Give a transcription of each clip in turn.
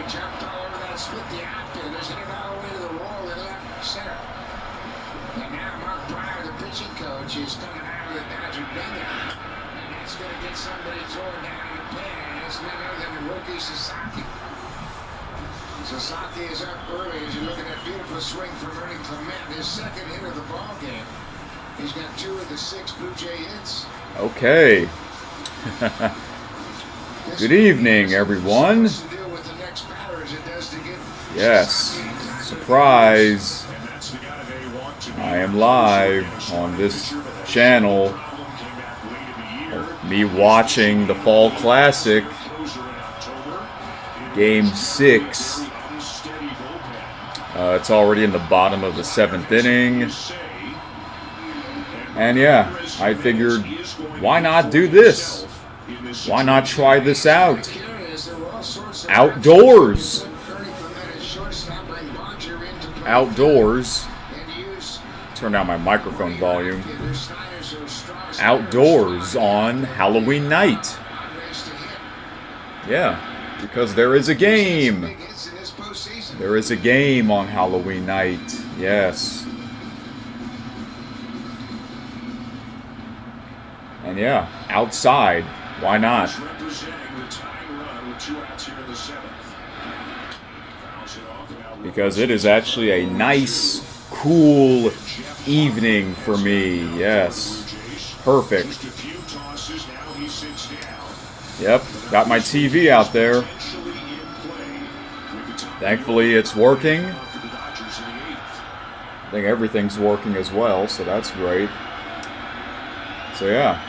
jumped all over that, split the outfielders, hit it all the way to the wall in left center. And now Mark Pryor, the pitching coach, is coming out of the Dodger dugout. And that's going to get somebody thrown down in the pen. It's none other than rookie Sasaki. Sasaki is up early as you look at that beautiful swing from Ernie Clement, his second hit of the ball game. He's got 2 of the 6 Blue Jay hits. Okay. Good evening, everyone. Yes, surprise. I am live on this channel. Me watching the Fall Classic, Game 6. It's already in the bottom of the 7th inning. And yeah, I figured, why not do this? Why not try this out? Outdoors. Outdoors. Turn down my microphone volume. Outdoors on Halloween night. Yeah, because there is a game. There is a game on Halloween night. Yes. And yeah, outside. Why not? Because it is actually a nice, cool evening for me. Yes. Perfect. Yep, got my TV out there. Thankfully, it's working. I think everything's working as well, so that's great. So yeah.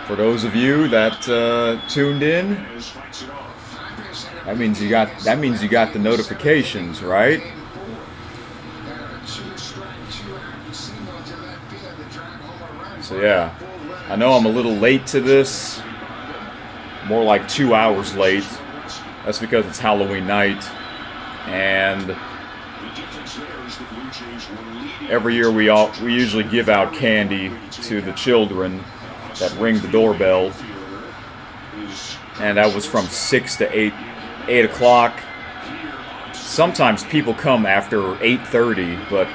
For those of you that tuned in, that means you got the notifications, right? So yeah, I know I'm a little late to this, more like 2 hours late. That's because it's Halloween night, and every year we usually give out candy to the children that ring the doorbell, and that was from 6 to 8 o'clock. Sometimes people come after 8:30, but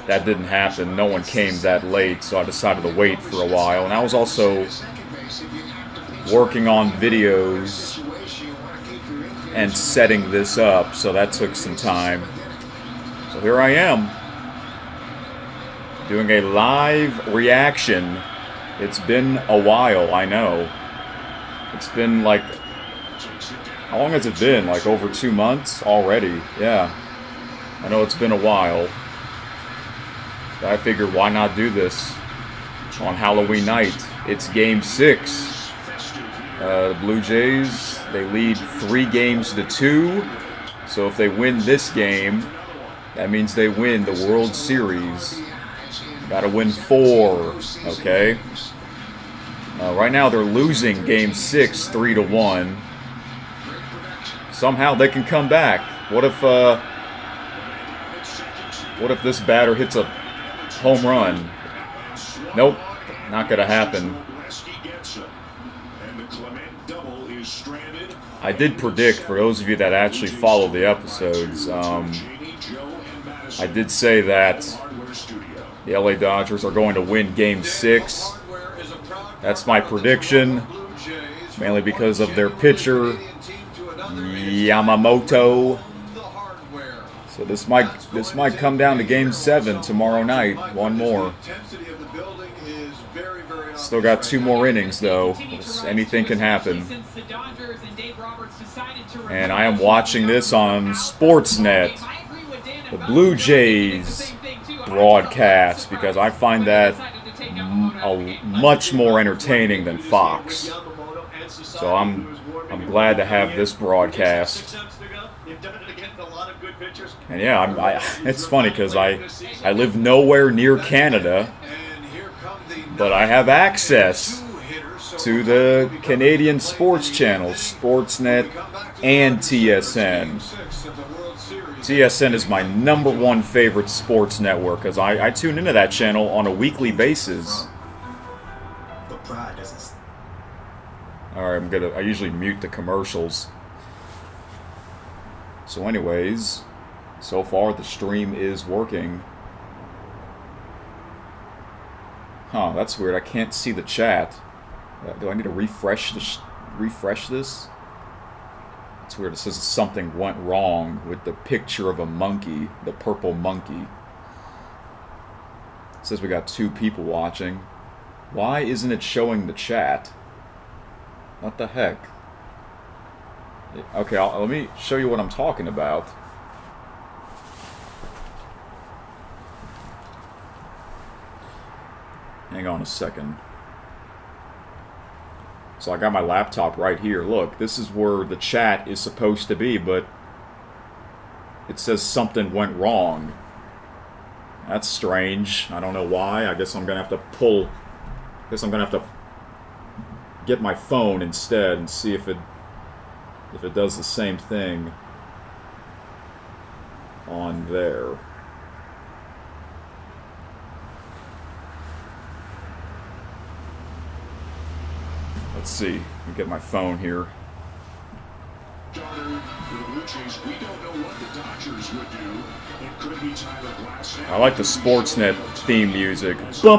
that didn't happen. No one came that late, so I decided to wait for a while. And I was also working on videos and setting this up, so that took some time. So here I am, doing a live reaction. It's been a while, I know. It's been like, how long has it been? Like over 2 months already. Yeah, I know it's been a while. But I figured, why not do this on Halloween night? It's Game 6. The Blue Jays, they lead 3 games to 2. So if they win this game, that means they win the World Series. Gotta win 4, okay? Right now they're losing Game 6 3-1. Somehow they can come back. What if this batter hits a home run? Nope, not gonna happen. I did predict, for those of you that actually follow the episodes, I did say that the LA Dodgers are going to win Game 6. That's my prediction, mainly because of their pitcher, Yamamoto. So this might come down to Game 7 tomorrow night. One more. Still got 2 more innings, though. Anything can happen. And I am watching this on Sportsnet, the Blue Jays broadcast, because I find that much more entertaining than Fox. So I'm glad to have this broadcast. And yeah, it's funny because I live nowhere near Canada, but I have access to the Canadian sports channels, Sportsnet and TSN. TSN is my #1 favorite sports network because I tune into that channel on a weekly basis. Alright, I usually mute the commercials. So anyways, so far the stream is working. Huh, that's weird. I can't see the chat. Do I need to refresh this? It's weird. It says something went wrong with the picture of a monkey, the purple monkey. It says we got 2 people watching. Why isn't it showing the chat? What the heck? Okay, let me show you what I'm talking about. Hang on a second. So I got my laptop right here. Look, this is where the chat is supposed to be, but it says something went wrong. That's strange. I don't know why. I guess I'm gonna have to get my phone instead and see if it does the same thing on there. Let's see. Let me get my phone here. I like the Sportsnet theme music. The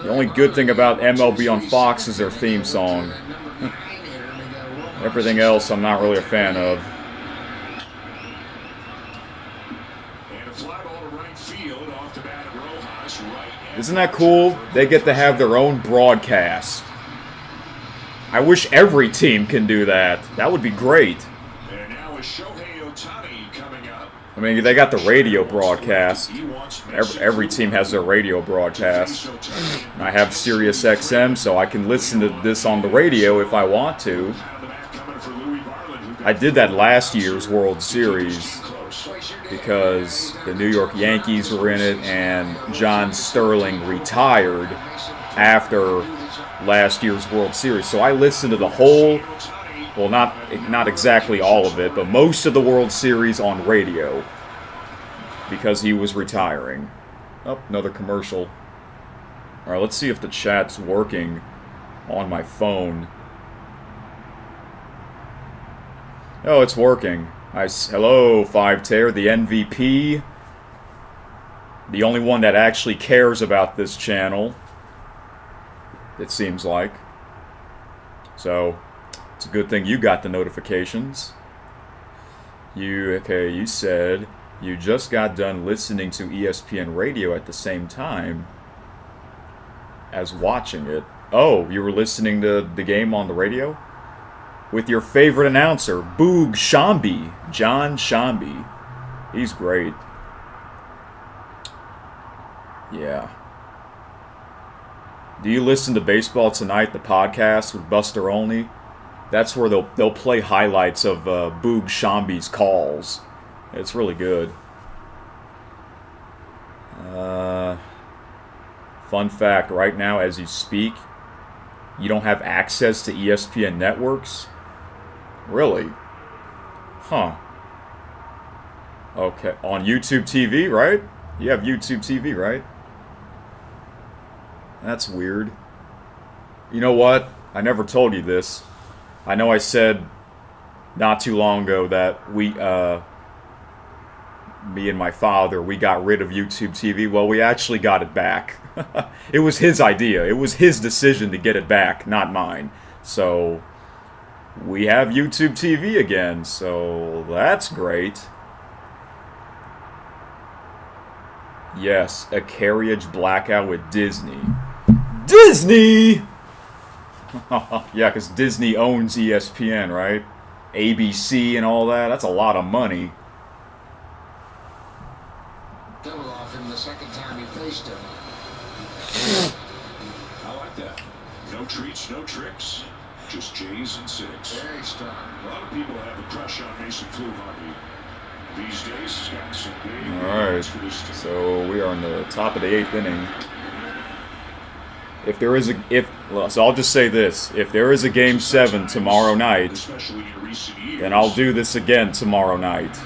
only good thing about MLB on Fox is their theme song. Everything else I'm not really a fan of. Isn't that cool? They get to have their own broadcast. I wish every team can do that. That would be great. I mean, they got the radio broadcast. Every team has their radio broadcast. I have Sirius XM, so I can listen to this on the radio if I want to. I did that last year's World Series because the New York Yankees were in it and John Sterling retired after last year's World Series. So I listened to the whole, well, not exactly all of it, but most of the World Series on radio because he was retiring. Oh, another commercial. All right, let's see if the chat's working on my phone. Oh, it's working. Hello, 5-Tear, the MVP. The only one that actually cares about this channel. It seems like. So, it's a good thing you got the notifications. You said you just got done listening to ESPN radio at the same time as watching it. Oh, you were listening to the game on the radio? With your favorite announcer, Boog Sciambi, John Sciambi. He's great. Yeah. Do you listen to Baseball Tonight, the podcast with Buster Olney? That's where they'll play highlights of Boog Sciambi's calls. It's really good. Fun fact, right now as you speak, you don't have access to ESPN networks? Really? Huh. Okay. On YouTube TV, right? You have YouTube TV, right? That's weird. You know what? I never told you this. I know I said not too long ago that me and my father, we got rid of YouTube TV. Well, we actually got it back. It was his idea. It was his decision to get it back, not mine. So we have YouTube TV again, so that's great. Yes, a carriage blackout with Disney. Disney! Yeah, because Disney owns ESPN, right? ABC and all that. That's a lot of money. Double off him the second time he faced him. I like that. No treats, no tricks. Just J's and 6. Very strong. A lot of people have a crush on Mason Fluharty. These days, he's got some big Alright, for this team. so we are in the top of the 8th inning. if there is so I'll just say this: if there is a Game 7 tomorrow night, especially in recent years, then I'll do this again tomorrow night.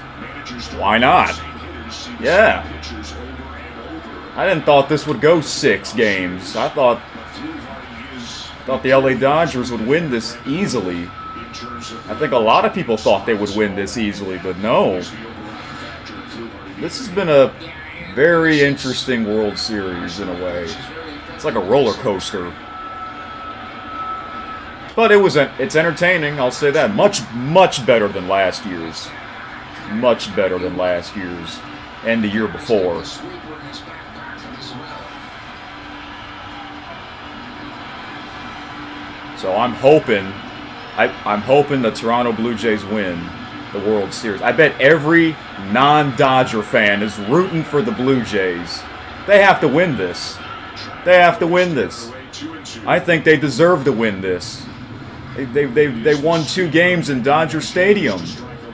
managers Why not? same hitters see the Yeah. same pitchers over and over. I didn't thought this would go 6 games. I thought the LA Dodgers would win this easily. I think a lot of people thought they would win this easily, but no. This has been a very interesting World Series in a way. It's like a roller coaster. But it's entertaining, I'll say that. Much better than last year's. Much better than last year's and the year before. So I'm hoping the Toronto Blue Jays win the World Series. I bet every non-Dodger fan is rooting for the Blue Jays. They have to win this. They have to win this. I think they deserve to win this. They won 2 games in Dodger Stadium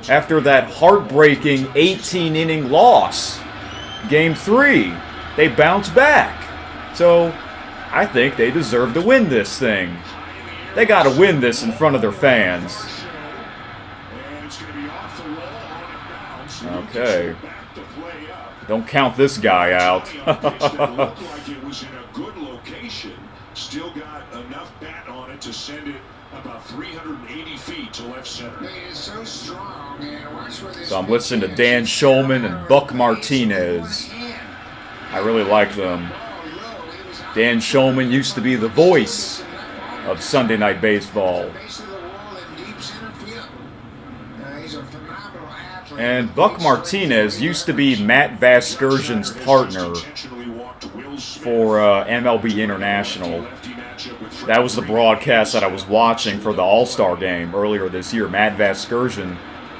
after that heartbreaking 18-inning loss. Game 3, they bounced back. So I think they deserve to win this thing. They got to win this in front of their fans. Okay. Don't count this guy out. Still got enough bat on it to send it about 380 feet to left center. So I'm listening to Dan Shulman and Buck Martinez. I really like them. Dan Shulman used to be the voice of Sunday Night Baseball. And Buck Martinez used to be Matt Vasgersian's partner for MLB International. That was the broadcast that I was watching for the All-Star game earlier this year. Matt Vasgersian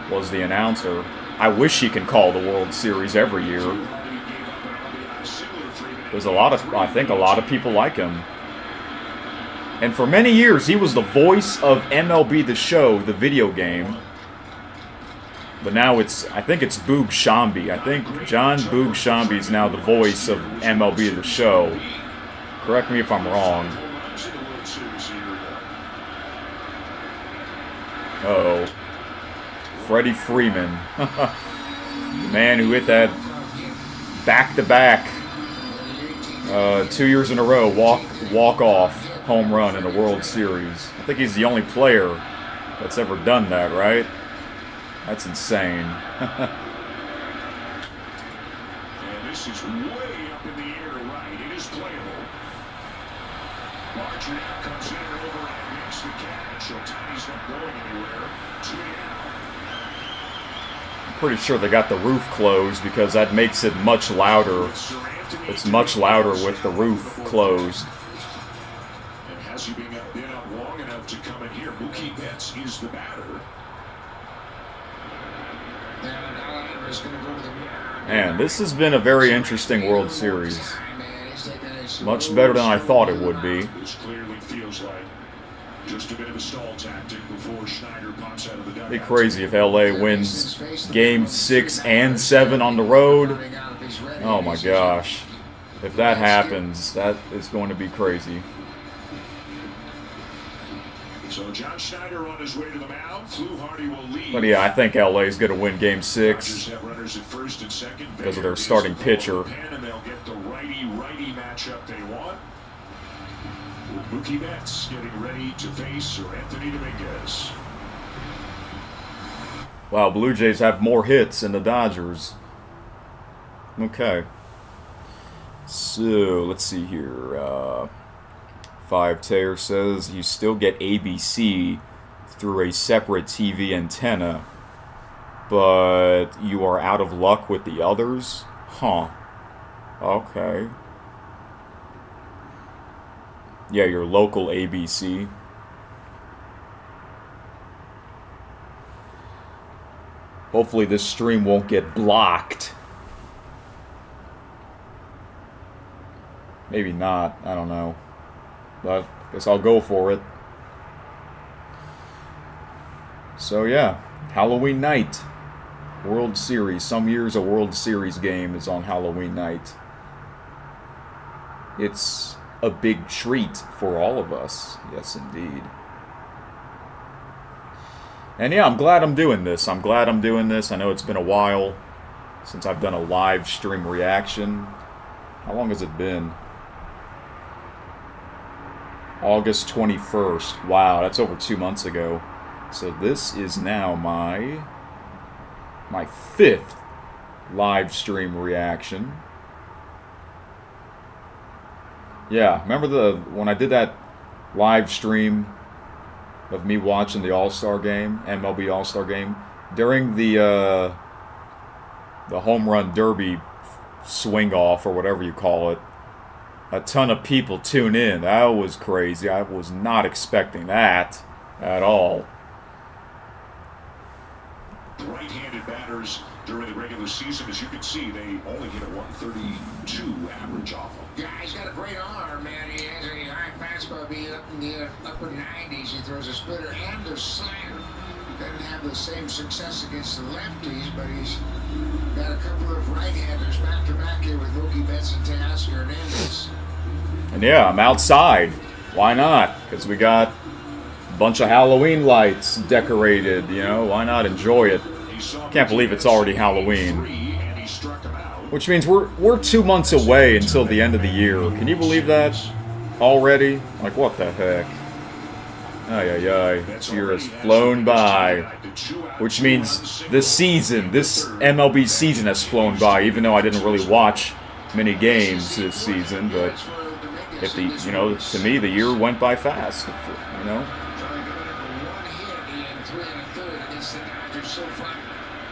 was the announcer. I wish he can call the World Series every year. There's I think a lot of people like him. And for many years, he was the voice of MLB The Show, the video game. But now I think it's Boog Shambi. I think John Boog Shambi is now the voice of MLB The Show. Correct me if I'm wrong. Uh-oh. Freddie Freeman. The man who hit that back-to-back 2 years in a row walk-off home run in a World Series. I think he's the only player that's ever done that, right? That's insane. And this is way up in the air to right. It is playable. Marjorie comes in and over and makes the catch. Otani's not going anywhere. 2 down. I'm pretty sure they got the roof closed because that makes it much louder. It's much louder with the roof closed. And has he been up long enough to come in here? Mookie Betts is the batter. Man, this has been a very interesting World Series. Much better than I thought it would be. This clearly feels like just a bit of a stall tactic before Schneider pops out of the dugout. It'd be crazy if LA wins Game 6 and 7 on the road. Oh my gosh. If that happens, that is going to be crazy. So John Schneider on his way to the mound. Fluharty will lead. But yeah, I think LA is going to win Game Dodgers 6 have runners at first and second. because of their starting pitcher. And they'll get the righty-righty matchup they want. With Mookie Betts getting ready to face Anthony Dominguez. Wow, Blue Jays have more hits than the Dodgers. Okay. So, let's see here. 5 Taylor says you still get ABC through a separate TV antenna, but you are out of luck with the others? Huh. Okay. Yeah, your local ABC. Hopefully this stream won't get blocked. Maybe not, I don't know. But I guess I'll go for it. So yeah, Halloween night. World Series. Some years a World Series game is on Halloween night. It's a big treat for all of us. Yes, indeed. And yeah, I'm glad I'm doing this. I know it's been a while since I've done a live stream reaction. How long has it been? August 21st. Wow, that's over 2 months ago. So this is now my 5th live stream reaction. Yeah, remember when I did that live stream of me watching the All-Star game, MLB All-Star game, during the home run derby swing off, or whatever you call it, a ton of people tune in. That was crazy. I was not expecting that at all. Right-handed batters during the regular season, as you can see, they only hit a 132 average off him. Yeah, he's got a great arm, man. He has a high fastball, be up in the upper 90s. He throws a splitter and a slider. Doesn't have the same success against the lefties, but he's got a couple of right-handers back-to-back here with Mookie Betts and Teoscar Hernandez. And yeah, I'm outside. Why not? Because we got a bunch of Halloween lights decorated, you know. Why not enjoy it? Can't believe it's already Halloween. Which means we're 2 months away until the end of the year. Can you believe that? Already? Like, what the heck? Ay, ay, ay. This year has flown by. Which means this MLB season has flown by, even though I didn't really watch many games this season, but to me, the year went by fast, you know?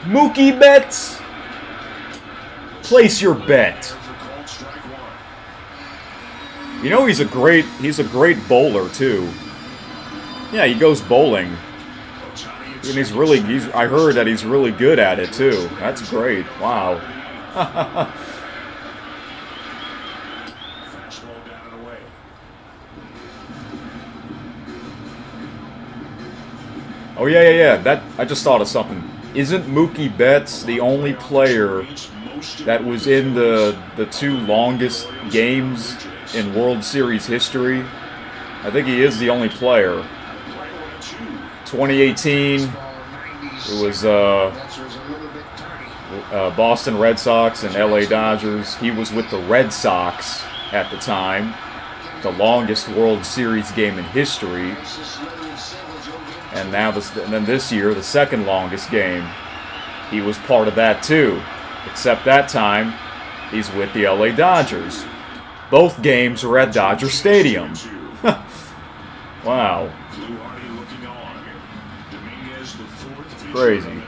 Mookie Betts! Place your bet. You know he's a great bowler too. Yeah, he goes bowling. And I heard that he's really good at it too. That's great. Wow. Oh yeah. I just thought of something. Isn't Mookie Betts the only player that was in the 2 longest games in World Series history? I think he is the only player. 2018, it was Boston Red Sox and LA Dodgers. He was with the Red Sox at the time, the longest World Series game in history. And then this year, the second longest game, he was part of that too. Except that time, he's with the LA Dodgers. Both games are at Dodger Stadium. Wow. Crazy.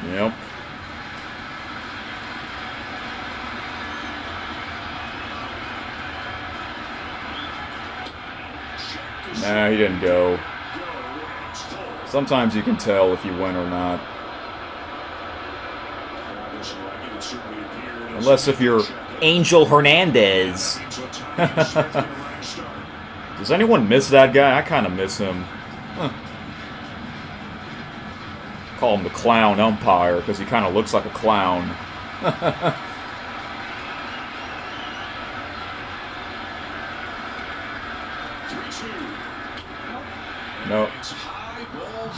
Yep. Nah, he didn't go. Sometimes you can tell if you win or not. Unless if you're Angel Hernandez. Does anyone miss that guy? I kind of miss him. Call him the clown umpire because he kind of looks like a clown. No.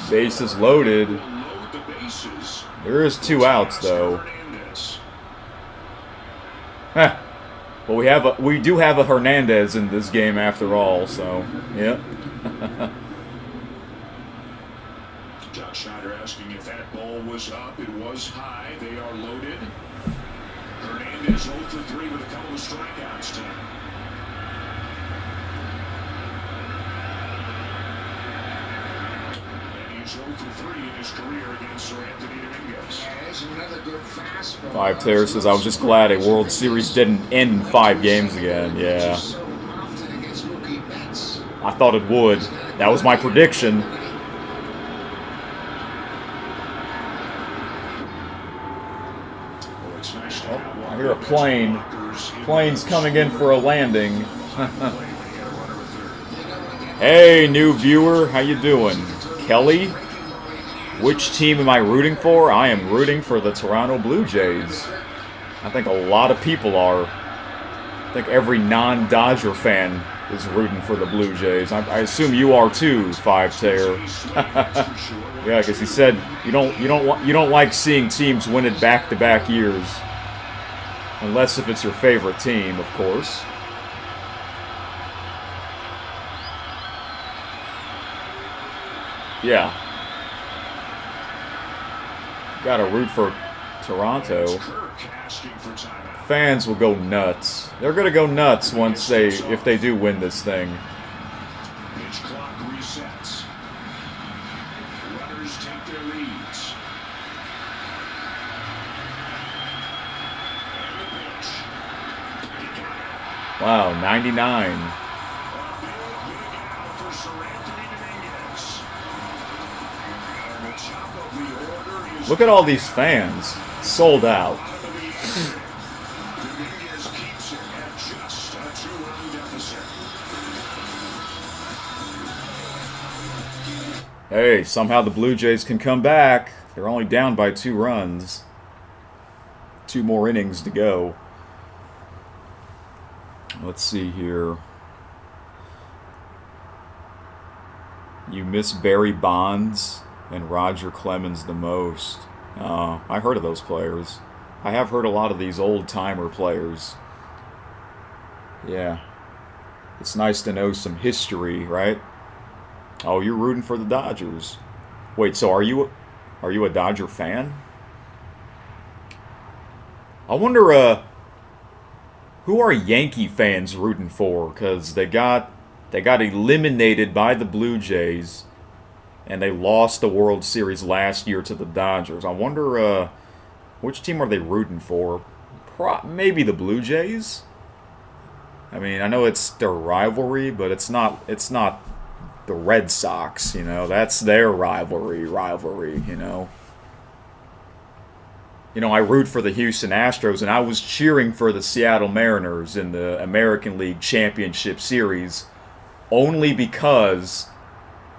Bases loaded. There is 2 outs though. Huh. Well, we do have a Hernandez in this game after all, so yeah. John Schneider asking if that ball was up. It was high. They are loaded. Hernandez 0 for 3 with a couple of strikeouts tonight. And he's 0 for 3 in his career against Sir Anthony Dominguez. Another good fastball. 5 Taylor says, I was just glad a World Series didn't end in 5 games again. Yeah. I thought it would. That was my prediction. Oh, I hear a plane. Plane's coming in for a landing. Hey, new viewer. How you doing? Kelly? Which team am I rooting for? I am rooting for the Toronto Blue Jays. I think a lot of people are. I think every non-Dodger fan is rooting for the Blue Jays. I assume you are too, Five Tear. Yeah, because he said you don't like seeing teams win it back-to-back years, unless if it's your favorite team, of course. Yeah. Gotta root for Toronto. Fans will go nuts. They're gonna go nuts if they do win this thing. Pitch clock resets. Runners take their leads. And the pitch. Wow, 99. A big out for Sir Anthony Dominguez. And the top of the order is Look at all these fans. Sold out. Dominguez keeps it at just a 2-run deficit. Hey, somehow the Blue Jays can come back. They're only down by 2 runs. 2 more innings to go. Let's see here. You miss Barry Bonds and Roger Clemens the most. I heard of those players. I have heard a lot of these old-timer players. Yeah. It's nice to know some history, right? Oh, you're rooting for the Dodgers. Wait, so are you a Dodger fan? I wonder who are Yankee fans rooting for, cuz they got eliminated by the Blue Jays and they lost the World Series last year to the Dodgers. I wonder which team are they rooting for? Maybe the Blue Jays? I mean, I know it's their rivalry, but it's not the Red Sox, you know. That's their rivalry, you know. You know, I root for the Houston Astros, and I was cheering for the Seattle Mariners in the American League Championship Series only because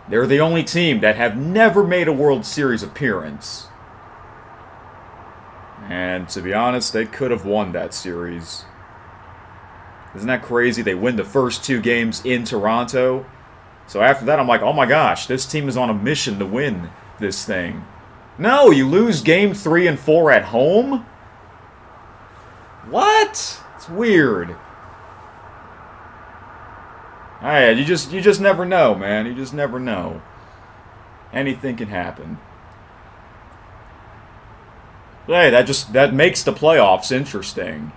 they're the only team that have never made a World Series appearance. And to be honest, they could have won that series. Isn't that crazy? They win the first 2 games in Toronto. So after that, I'm like, oh my gosh, this team is on a mission to win this thing. No, you lose game 3 and 4 at home? What? It's weird. Alright, you just never know, man. You just never know. Anything can happen. But hey, that makes the playoffs interesting.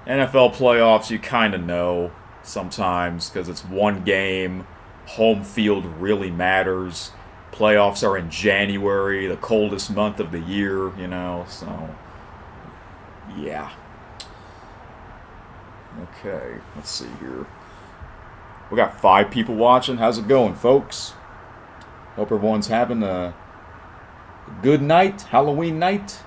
NFL playoffs, you kind of know sometimes because it's one game. Home field really matters. Playoffs are in January, the coldest month of the year, you know, so yeah. Okay, let's see here. We got 5 people watching. How's it going, folks? Hope everyone's having a good night, Halloween night.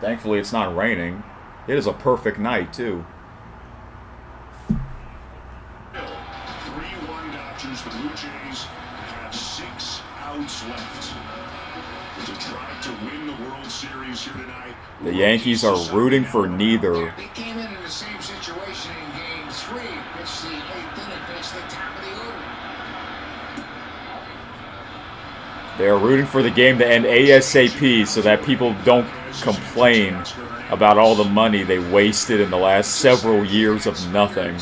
Thankfully, it's not raining. It is a perfect night, too. 3-1 Dodgers. The Blue Jays have 6 outs left to try to win the World Series here tonight. The Yankees are rooting for neither. They came in the same situation in game 3. It's the 8th inning, it's the top of the order. They are rooting for the game to end ASAP so that people don't complain about all the money they wasted in the last several years of nothing.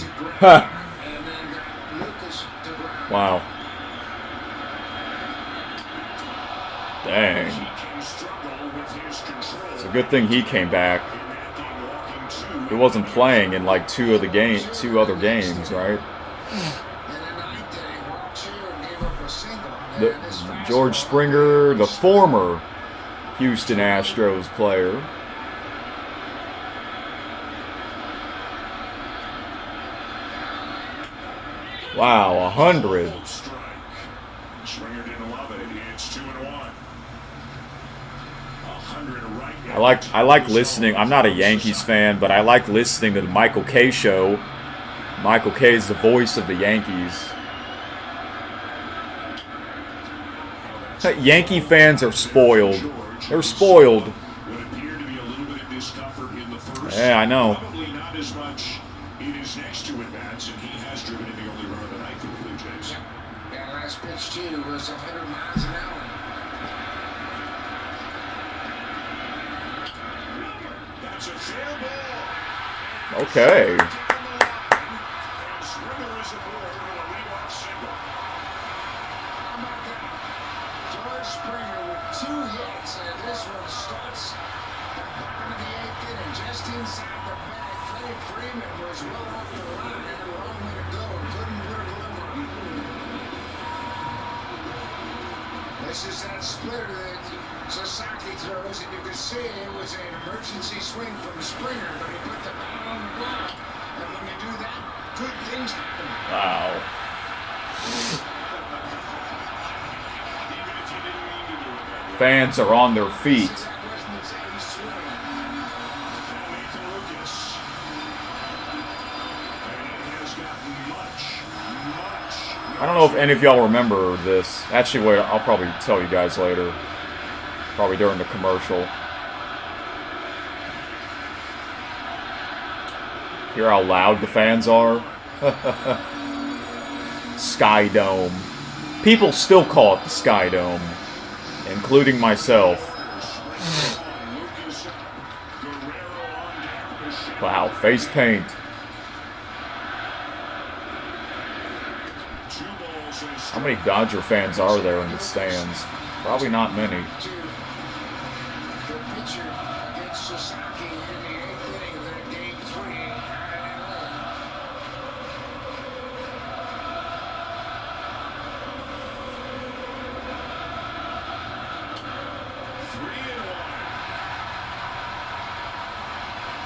Wow. Dang. It's a good thing he came back. He wasn't playing in like 2 other games, right? George Springer, the former Houston Astros player. Wow, 100. Springer didn't love it. It's 2-1. I like listening. I'm not a Yankees fan, but I like listening to the Michael Kay show. Michael Kay is the voice of the Yankees. Yankee fans are spoiled. They're spoiled. What appeared to be a little bit of discomfort in the first. Yeah, I know. Probably not as much in his next two at-bats, and he has driven in the only run of the night for the Blue Jays. That last pitch, too, was 100 miles an hour. That's a fair ball. Okay. And Springer is aboard with a leadoff single. How about that? George Springer with 2 hits, and this one starts the bottom of the 8th inning, just inside the bag. Freddie Freeman was well off the line and a long way to go and couldn't put a delivery. This is that splitter that Sasaki throws, and you can see it was an emergency swing from Springer, but he put the bat on the ground. And when you do that, good things happen. Wow. Even if you didn't mean to do it. Fans are on their feet. That wasn't exactly swing. Now Nathan Lucas. And it has gotten much. I don't know if any of y'all remember this. Actually, wait, I'll probably tell you guys later. Probably during the commercial. Hear how loud the fans are? Sky Dome. People still call it the Sky Dome, including myself. Wow, face paint. How many Dodger fans are there in the stands? Probably not many. The pitcher against Sasaki in the 8th inning of that game 3 in LA.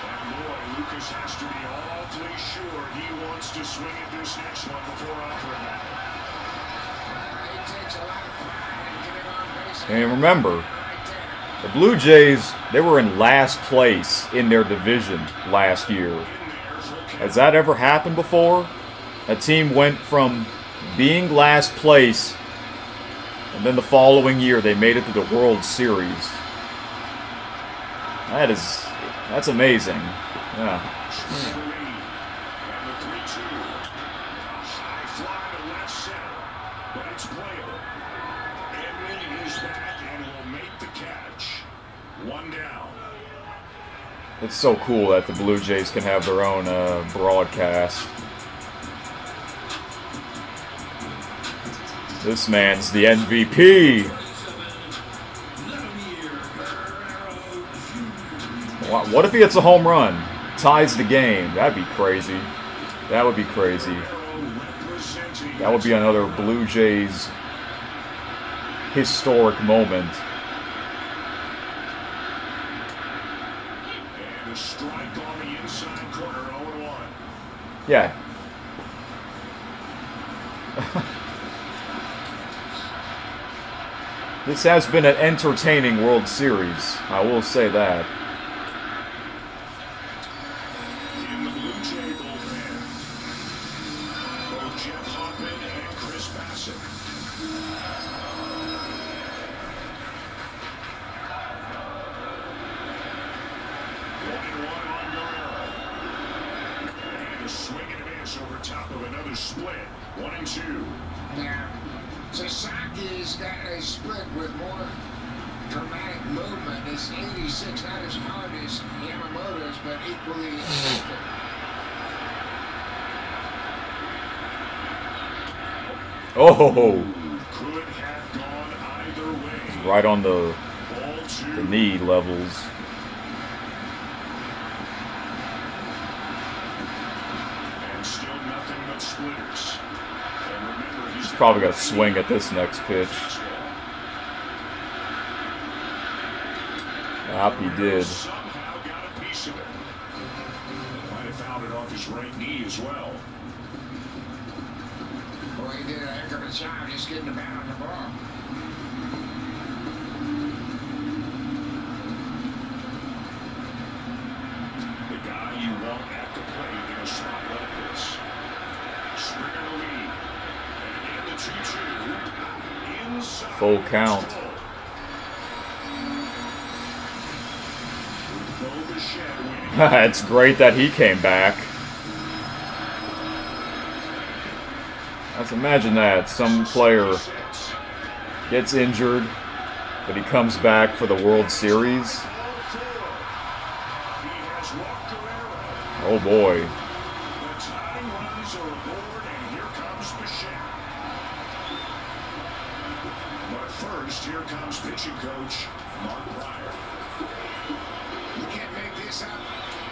And boy, Lucas has to be awfully sure he wants to swing at this next one before offering that. He takes a lot of pride in getting on base. And remember, Right there. the Blue Jays, they were in last place in their division last year. Has that ever happened before? A team went from being last place, and then the following year they made it to the World Series. That's amazing. Yeah. And the 3-2. A high fly to left center, but it's playable. Edman is back and will make the catch. 1 down. It's so cool that the Blue Jays can have their own broadcast. This man's the MVP. What if he hits a home run? Ties the game. That'd be crazy. That would be crazy. That would be another Blue Jays historic moment. And a strike on the inside corner, 0-1. Yeah. This has been an entertaining World Series. I will say that. In the Blue Jay bullpen, both Jeff Hoffman and Chris Bassett. 1-1 on Guerrero. And a swing and a miss over top of another split. 1-2. Now, Sasaki's got a split with more dramatic movement. It's 86, not as hard as Yamamoto's, but equally effective. Oh, Could have gone either way. right on the Ball 2. knee levels. And still nothing but splitters. And remember, he's Probably got to swing at this next pitch. Yep, he did. Somehow got a piece of it. Might have fouled it off his right knee as well. Boy, he did a heck of a job just getting the bat on the ball. The guy you want at the plate in a spot like this. Springer the lead. And again the 2-2. Inside. Full count. It's great that he came back. Let's imagine that. Some player gets injured, but he comes back for the World Series. Oh boy. The tying runs are aboard, and here comes Bichette. But first, here comes pitching coach Mark Pryor. You can't make this up.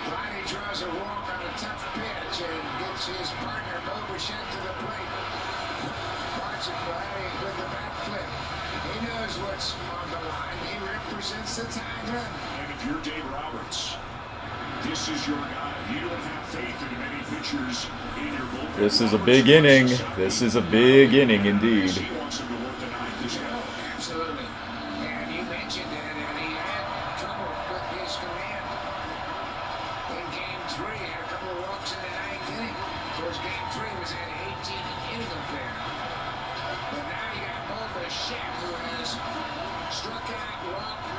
Vladdy draws a walk on a tough pitch and gets his partner Bo Bichette to the plate. Watching Vladdy with the bat flip. He knows what's on the line. He represents the tying run. And if you're Dave Roberts, this is your guy. You don't have faith in many pitchers in your bullpen. This is a big inning. This is a big inning indeed. He wants him to work the ninth as well. Absolutely. And you mentioned that, and he had trouble with his command. In Game 3, had a couple of walks in the ninth inning. Of course, Game 3 was an 18-inning affair. But now you got Bo Bichette, who has struck out, walked,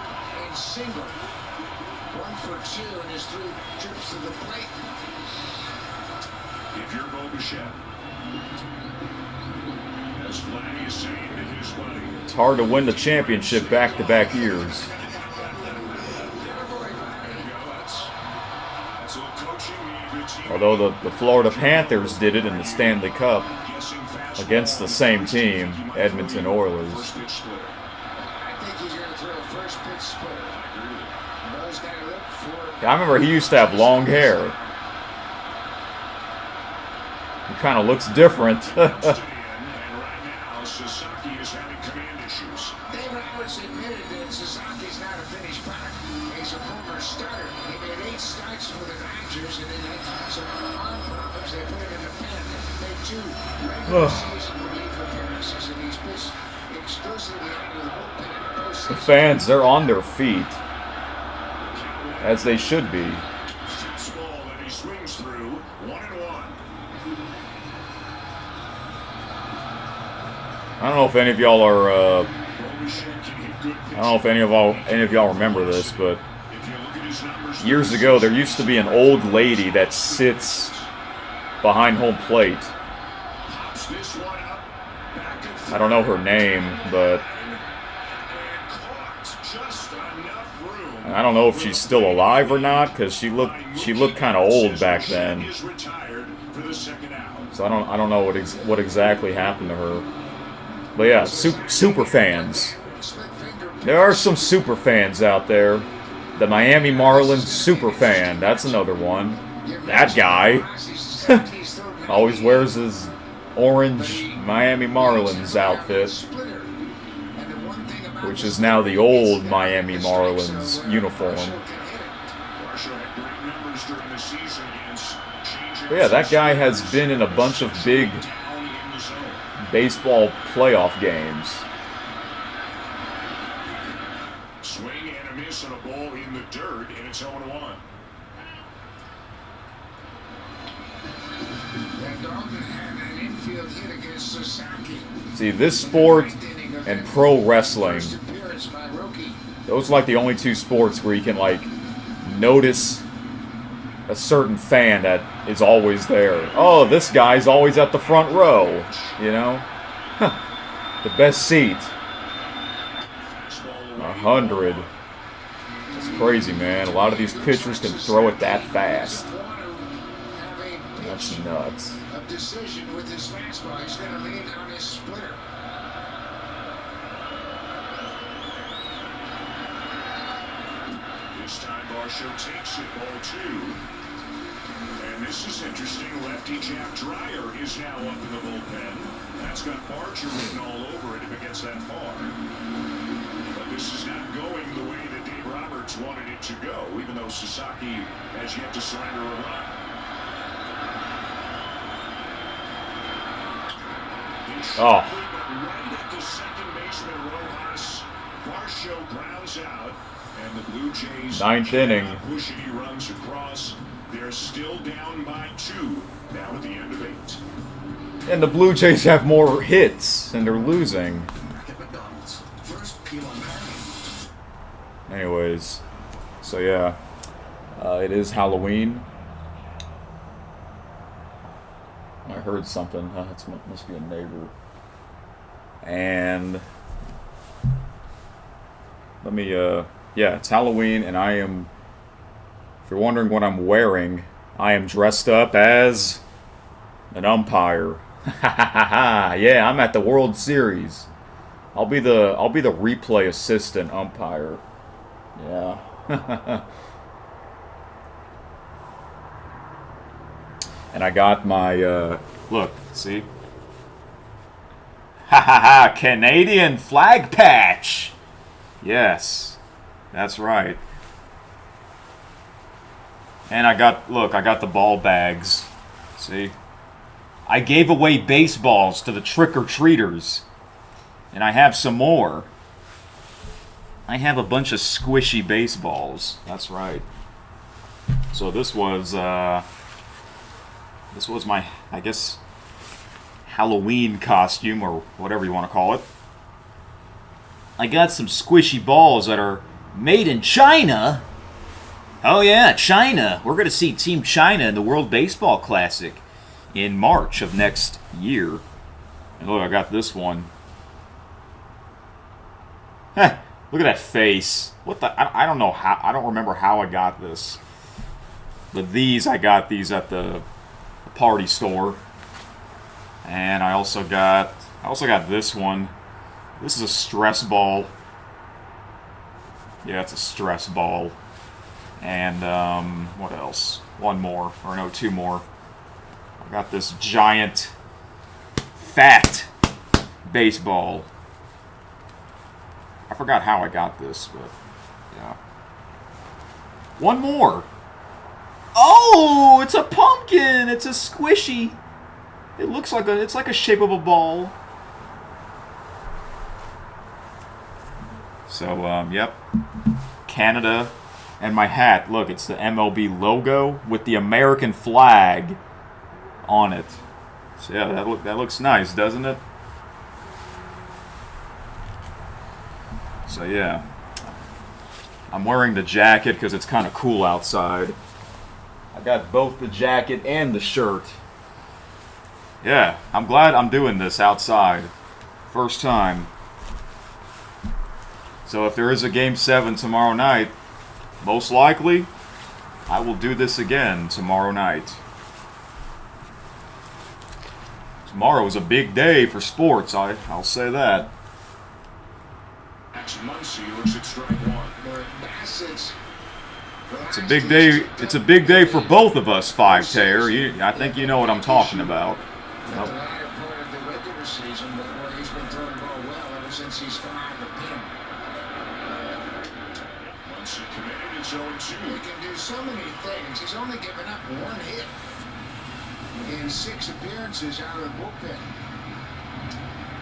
and singled. 1 for 2 in his 3 trips to the plate. If you're Bo Bichette, as Vladdy is saying to his buddy, It's hard to win the championship back-to-back years. there you go. That's a little coaching. You need a team. Although the Florida Panthers did it in the Stanley Cup Guessing fastball. against the same team, Edmonton Oilers. First pitch splitter. I think he's going to throw a first pitch splitter. Bo's got to look for I remember he used to have long hair. He kind of looks different. And right now, Sasaki is having command issues. Dave Roberts admitted that Sasaki's not a finished product. He's a former starter. He made 8 starts for the Dodgers and then had some arm problems. They put him in the pen. Made 2 regular season relief appearances, and he's pitched exclusively out of the bullpen in the The postseason. fans, they're on their feet, as they should be. Fastball that he swings through. 1-1. I don't know if any of y'all are. Bo Bichette can hit good I don't know if any of y'all remember this, but If you look at his numbers, years ago there used to be an old lady that sits behind home plate. pops this one up. Back and I don't know her name, but and caught just enough room. I don't know if she's still alive or not, because she looked kind of old back then. Is retired for the second out. So I don't know what exactly happened to her. But yeah, super fans. Slick finger There are some super fans out there. The Miami Marlins super fan. That's another one. That guy always wears his orange Miami Marlins outfit, which is now the old Miami Marlins uniform. Marshall had great numbers during the season against changing But yeah, that guy has been in a bunch of big down in the zone. baseball playoff games. Swing and a miss on a ball in the dirt, and it's 0-1. And Dalton had an infield hit against Sasaki. See, this sport and pro wrestling, First appearance by Roki. those are like the only 2 sports where you can like notice a certain fan that is always there. Oh, this guy's always at the front row, you know? The best seat. 100. It's crazy, man. A lot of these pitchers can throw it that fast. Want to have a That's pitch nuts. of decision with his fastball. He's going to lean on his splitter. This time Varsho takes it, ball 2. And this is interesting. Lefty Jeff Dreyer is now up in the bullpen. That's got Barger written all over it if it gets that far. But this is not going the way that Dave Roberts wanted it to go, even though Sasaki has yet to surrender a run. Oh. Right at the second baseman, Rojas. Varsho grounds out, and the Blue Jays 9th inning. cannot push any runs across. They're still down by 2, now at the end of 8. And the Blue Jays have more hits, and they're losing. Back at McDonald's. First, peel on party. Anyways, so yeah. It is Halloween. I heard something. It must be a neighbor. And let me, yeah, it's Halloween, and I am, if you're wondering what I'm wearing, I am dressed up as an umpire. Yeah, I'm at the World Series. I'll be the replay assistant umpire. Yeah. And I got my look, see? Canadian flag patch. Yes. That's right. And I got the ball bags. See? I gave away baseballs to the trick-or-treaters. And I have some more. I have a bunch of squishy baseballs. That's right. So this was my, I guess, Halloween costume, or whatever you want to call it. I got some squishy balls that are made in China. Oh yeah, China. We're going to see Team China in the World Baseball Classic in March of next year. And look, I got this one. Heh, look at that face. What the? I don't know how. I don't remember how I got this. But I got these at the party store. And I also got this one. This is a stress ball. Yeah, it's a stress ball. And what else? One more, or no, two more. I got this giant fat baseball. I forgot how I got this, but yeah. One more. Oh, it's a pumpkin. It's a squishy. It looks like it's like a shape of a ball. So, yep. Canada. And my hat, look, it's the MLB logo with the American flag on it. So yeah, that looks nice, doesn't it? So yeah. I'm wearing the jacket because it's kind of cool outside. I got both the jacket and the shirt. Yeah, I'm glad I'm doing this outside. First time. So if there is a Game 7 tomorrow night, most likely, I will do this again tomorrow night. Tomorrow is a big day for sports, I'll say that. Muncy looks at strike one. It's a big day. It's a big day for both of us, Five Tear. I think you know what I'm talking about. Yep. He can do so many things. He's only given up one hit in 6 appearances out of the bullpen.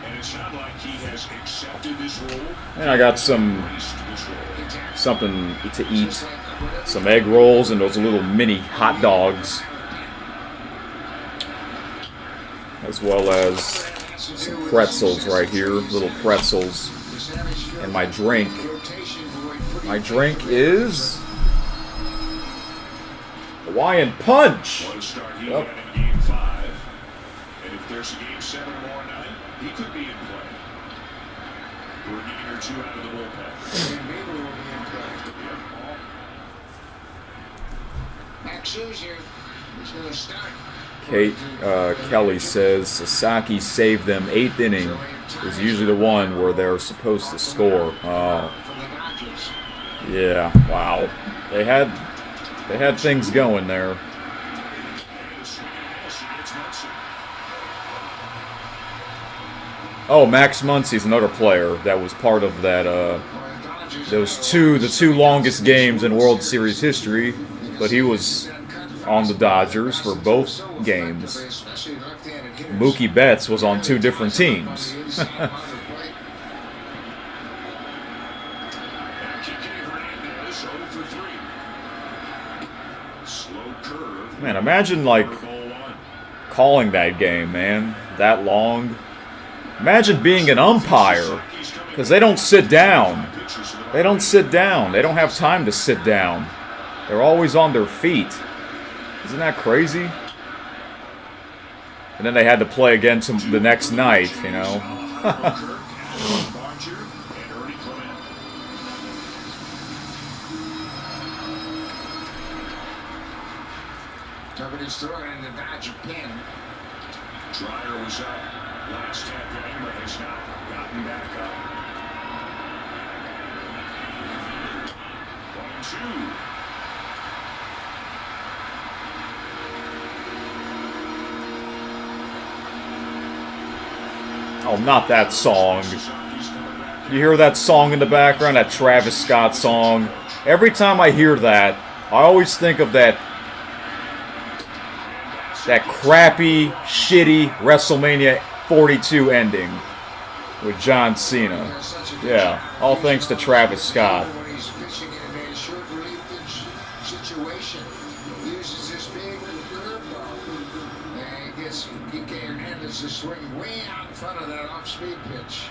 And it's not like he has accepted this role. And I got something to eat. Some egg rolls and those little mini hot dogs. As well as some pretzels right here. Little pretzels. And my drink. My drink is Hawaiian Punch. One start he Yep. had in Game 5. And if there's a Game 7 tomorrow night, he could be in play. For a game or two out of the bullpen. Max Scherzer is going to start. Kelly says Sasaki saved them 8th inning. Is usually the one where they're supposed to score. Oh. Yeah, wow. They had things going there. Oh, Max Muncy's another player that was part of that. The two longest games in World Series history, but he was on the Dodgers for both games. Mookie Betts was on 2 different teams. Man, imagine like calling that game, man, that long. Imagine being an umpire, because they don't sit down. They don't sit down. They don't have time to sit down. They're always on their feet. Isn't that crazy? And then they had to play again the next night, you know. Nobody's throwing in the Dodger pin. Dreyer was up last half inning, but has not gotten back up. 1-2. Oh, not that song. You hear that song in the background, that Travis Scott song? Every time I hear that, I always think of that crappy, shitty WrestleMania 42 ending with John Cena. Yeah, all thanks to Travis Scott. When he's pitching in a short relief situation, he uses this big curveball, and he manages to swing way out in front of that off-speed pitch.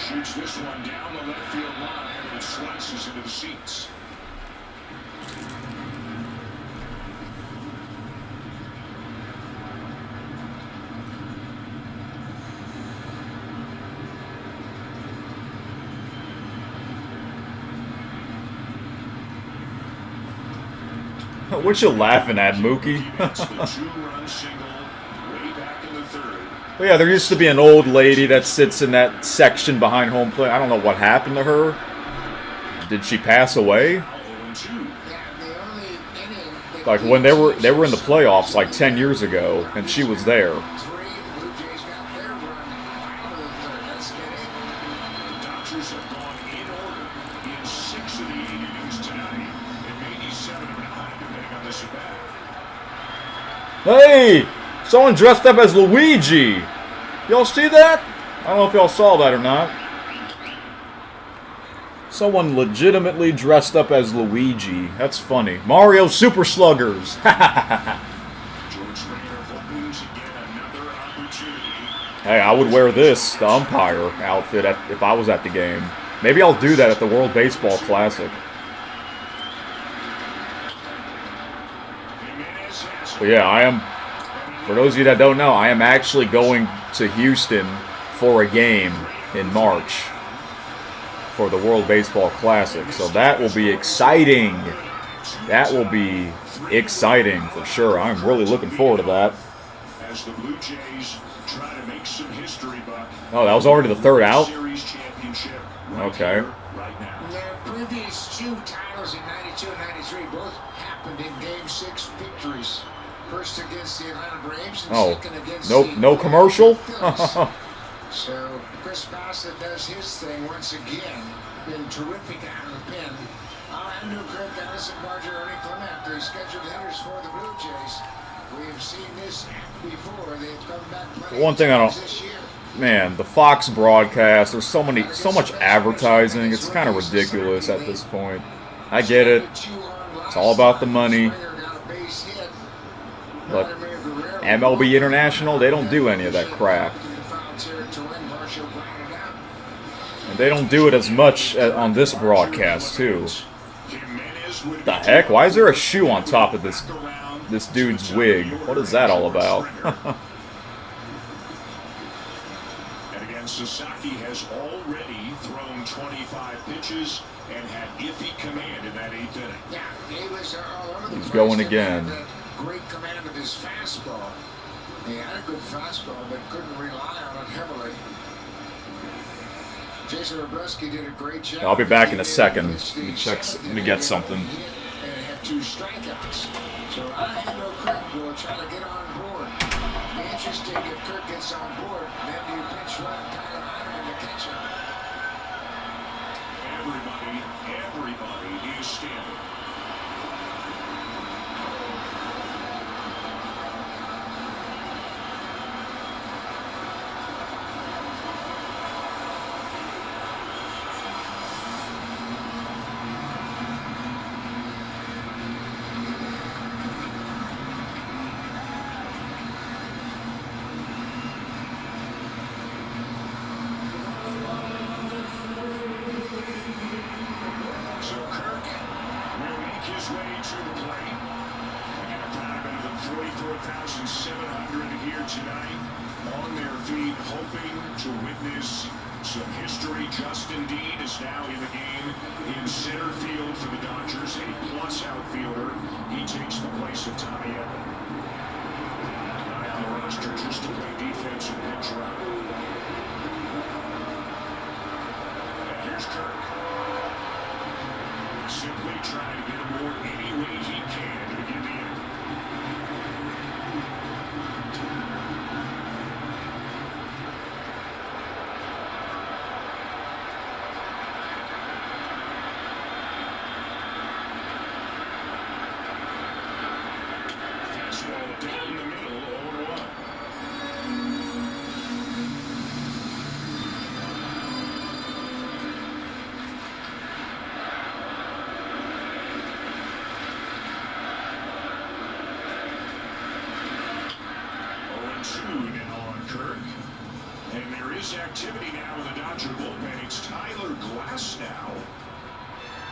Shoots this one down the left field line and it slices into the seats. What you laughing at, Mookie? Well, yeah, there used to be an old lady that sits in that section behind home plate. I don't know what happened to her. Did she pass away? Like when they were in the playoffs like 10 years ago, and she was there. Hey! Someone dressed up as Luigi! Y'all see that? I don't know if y'all saw that or not. Someone legitimately dressed up as Luigi. That's funny. Mario Super Sluggers! Hey, I would wear this, the umpire outfit, if I was at the game. Maybe I'll do that at the World Baseball Classic. But yeah, I am, for those of you that don't know, I am actually going to Houston for a game in March for the World Baseball Classic. So that will be exciting. That will be exciting for sure. I'm really looking forward to that. As the Blue Jays try to make some history, Buck. Oh, that was already the third out? Okay. Their previous two titles in 92 and 93 both happened in Game 6 victories. First against the Atlanta Braves and second against no commercial? So Chris Bassett does his thing once again. Been terrific out of the pen. Andrew Kirk, Addison Barger, Ernie Clement, the scheduled hitters for the Blue Jays. We have seen this before. They've come back plenty One thing I don't... this year. Man, the Fox broadcast, there's so much advertising, it's kind of ridiculous at this point. I get it. It's all about the money. But MLB International, they don't do any of that crap. And they don't do it as much on this broadcast, too. What the heck? Why is there a shoe on top of this dude's wig? What is that all about? And again, Sasaki has already thrown 25 pitches and had iffy command in that 8th inning. Yeah, he was all over the He's place. going again. Great command of his fastball. He had a good fastball, but couldn't rely on it heavily. Jason Robreski did a great job. I'll be back in a second. Let me get something. And had 2 strikeouts. So Alejandro Kirk will try to get on board. Be interesting if Kirk gets on board. Then you pitch run Tyler Heineman, the catcher. Everybody is standing. 700 here tonight, on their feet, hoping to witness some history. Justin Dean is now in the game in center field for the Dodgers, a plus outfielder. He takes the place of Tommy Edman. Guy on the roster just to play defense and pitch around. And here's Kirk. Simply trying to get him more any way he can to get the end. Fastball down the middle, 0-1. Now on Kirk. And there is activity now in the Dodger bullpen. It's Tyler Glasnow,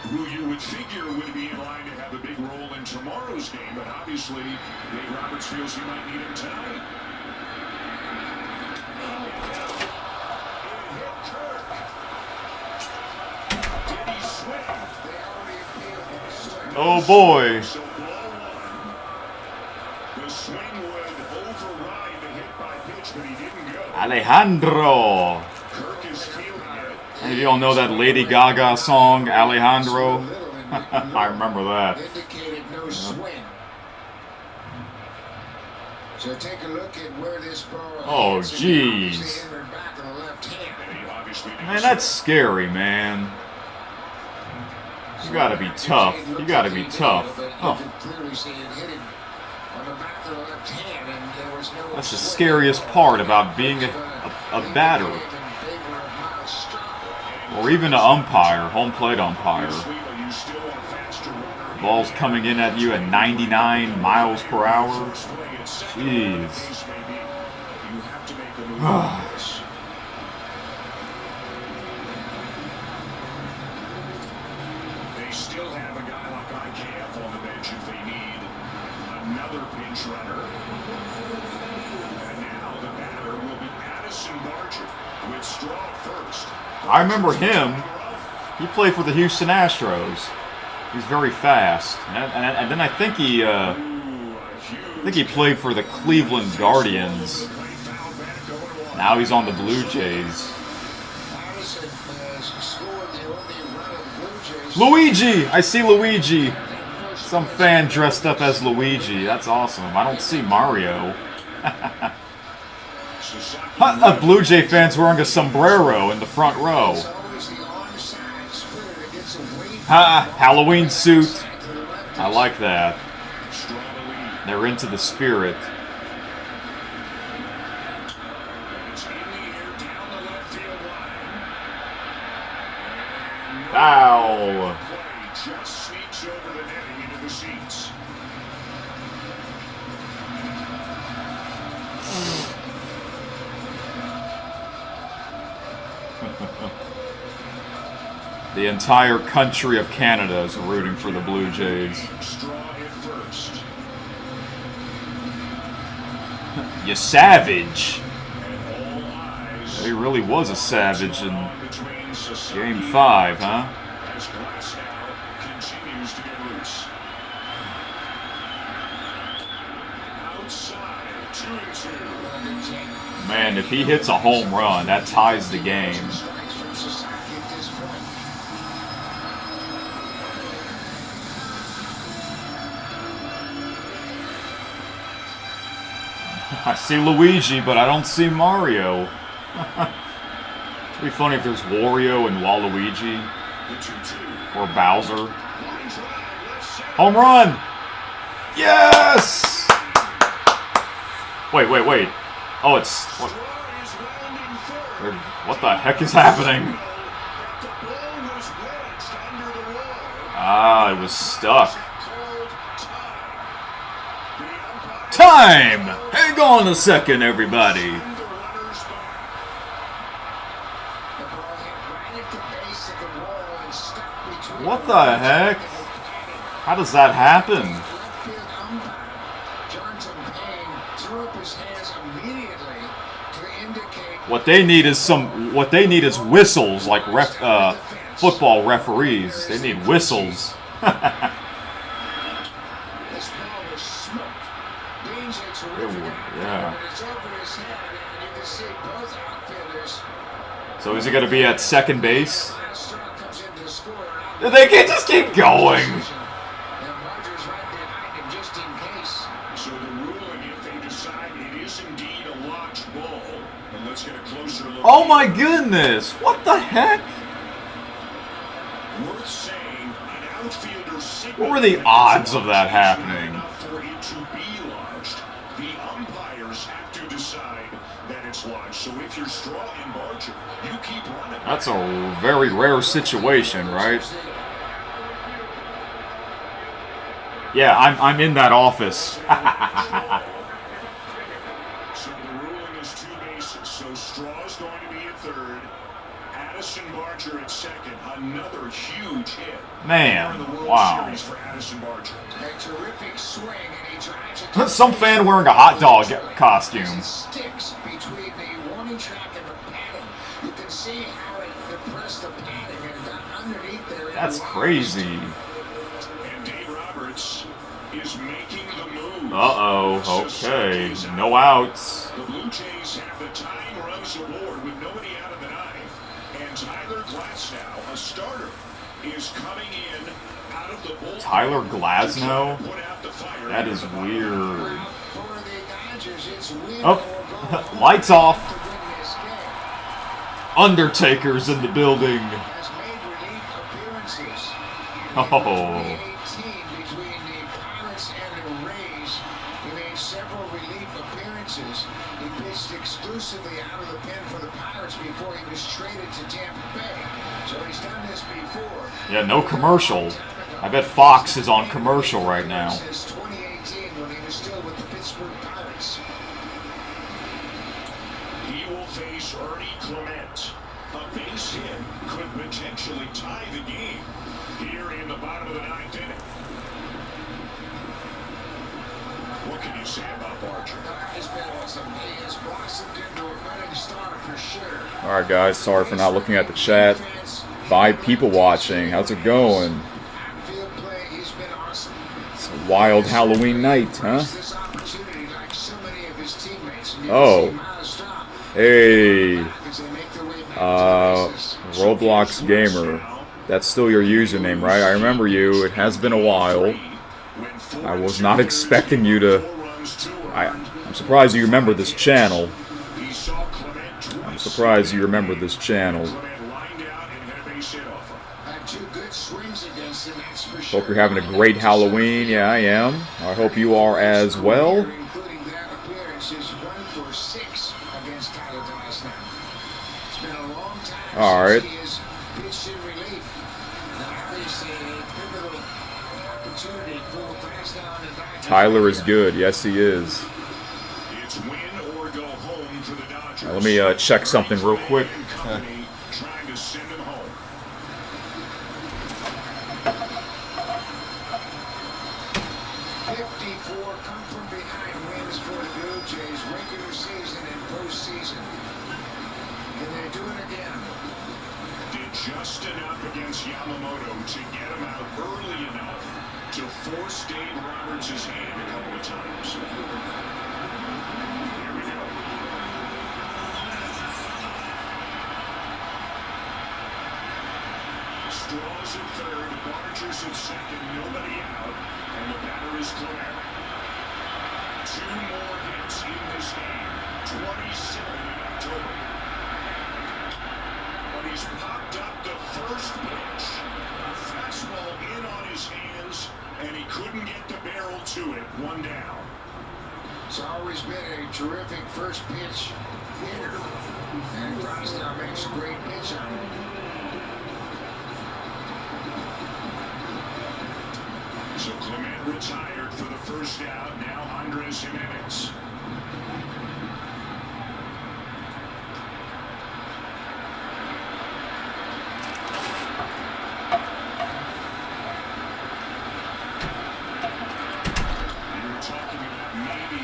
who you would figure would be in line to have a big role in tomorrow's game, but obviously Dave Roberts feels he might need him tonight. It hit Kirk. Did he swing? Oh boy. So ball one. The swing would override the hit by pitch, but he didn't go. Alejandro. Kirk is feeling it. And if you don't know that Lady Gaga song, Alejandro, I remember that. Indicated no swing. So take a look at where this ball Oh, hits. jeez. Obviously entered back on the left hand. And he obviously didn't Man, that's scary, man. You gotta be tough. You gotta be tough. Oh, that's the scariest part about being a batter. Or even an umpire, home plate umpire. The ball's coming in at you at 99 miles per hour. Jeez. They still have a guy like IKF on the bench if they need another pinch runner. And now the batter will be Addison Barger with Straw first. I remember him. He played for the Houston Astros. He's very fast. And then I think he played for the Cleveland Guardians. Now he's on the Blue Jays. Luigi! I see Luigi. Some fan dressed up as Luigi. That's awesome. I don't see Mario. A Blue Jay fan's wearing a sombrero in the front row. Ha! Halloween suit. I like that. They're into the spirit. Foul. Just sneaks over the netting into the seats. The entire country of Canada is rooting for the Blue Jays. Straw hit first. You savage. And all eyes He really was a savage in between Sasaki Game 5, huh? as Glasnow continues to get loose. Outside, 2-2. Man, if he hits a home run, that ties the game. I see Luigi, but I don't see Mario. It'd be funny if there's Wario and Waluigi. The 2-2. Or Bowser. Line drive, left center. Home run! Yes! Wait. Oh, it's... Straw is rounding third. What the heck is happening? The ball was wedged under the wall. Ah, it was stuck. Called time. The umpire Time! Hang on a second, everybody. the runners back. What the heck? How does that happen? What they need is whistles like football referees. They need whistles. This ball was smoked. Beans a terrific Yeah. but it's over his head, and you can see both outfielders. So is he going to be at second base? Last straw comes in to score. They can't just keep going. And Rogers right behind him just in case. So the ruling, if they decide it is indeed a locked ball, and let's get a closer look. Oh my goodness! What the heck? Worth saying, an outfielder What were the odds of that happening? For it to be lodged, the umpires have to decide that it's lodged. So if you're Straw and Barger, you keep running. That's a very rare situation, right? Yeah, I'm in that office. So the ruling is 2 bases. So Straw's going to be at third. Addison Barger at second. Another huge hit. Man, For the World wow. Series for Addison Barger. A terrific swing, and he drives it to Some fan wearing a hot dog costume. It sticks between the warning track and the padding. You can see how it depressed the padding and got underneath there. That's crazy. And Dave Roberts is making the move. Uh-oh, okay. No outs. The Blue Jays have the tying runs aboard with nobody out of the ninth. And Tyler Glasnow, a starter, is coming in out of the bullpen. Tyler Glasnow? Put out the fire. That is weird. Well, for the Dodgers, it's win Oh, or go home lights off. to win this game. Undertaker's in the building. Has made relief appearances. Oh. 2018 between the Pirates and the Rays. He made several relief appearances. He pitched exclusively out of the pen for the Pirates before he was traded to Tampa Bay. So he's done this before. Yeah, no commercial. I bet Fox is on commercial right now. Since 2018 when he was still with the Pittsburgh Pirates. He will face Ernie Clement. A base hit could potentially tie the game here in the bottom of the ninth inning. What can you say about Barger? He's been awesome. He has blossomed into a winning star for sure. Alright guys, sorry for not looking at the chat. 5 people watching. How's it going? Outfield play, he's been awesome. It's a wild Halloween night, huh? This opportunity like so many of his teammates. And you Oh. can see him out of stop. Hey, As they make their way back to the bases. Roblox Gamer. That's still your username, right? I remember you. It has been a while. I was not expecting you to... I'm surprised you remember this channel. I'm surprised you remember this channel. Had 2 good swings against him, that's for sure. Hope you're having a great Halloween. Yeah, I am. I hope you are as well. Including that appearance is 1 for 6 against Tyler Glasnow. It's been a long time All right. since he has pitched in relief. Now obviously a pivotal opportunity for Glasnow and the Dodgers. Tyler is good. Yes, he is. It's win or go home for the Dodgers. Now, let me check something real quick. Company trying to send him home. 54 come from behind wins for the Blue Jays, regular season and postseason. Can they do it again? Did just enough against Yamamoto to get him out early enough to force Dave Roberts' hand a couple of times. Here we go. Straws at third, Barger's at second, nobody out, and the batter is Clement. 2 more hits in this game, 27 in October. But he's popped up the first pitch. A fastball in on his hands, and he couldn't get the barrel to it. 1 down. It's always been a terrific first pitch hitter. And Glasnow makes a great pitch on it. So Clement retired for the first out. Now Andres Jimenez. Talking about maybe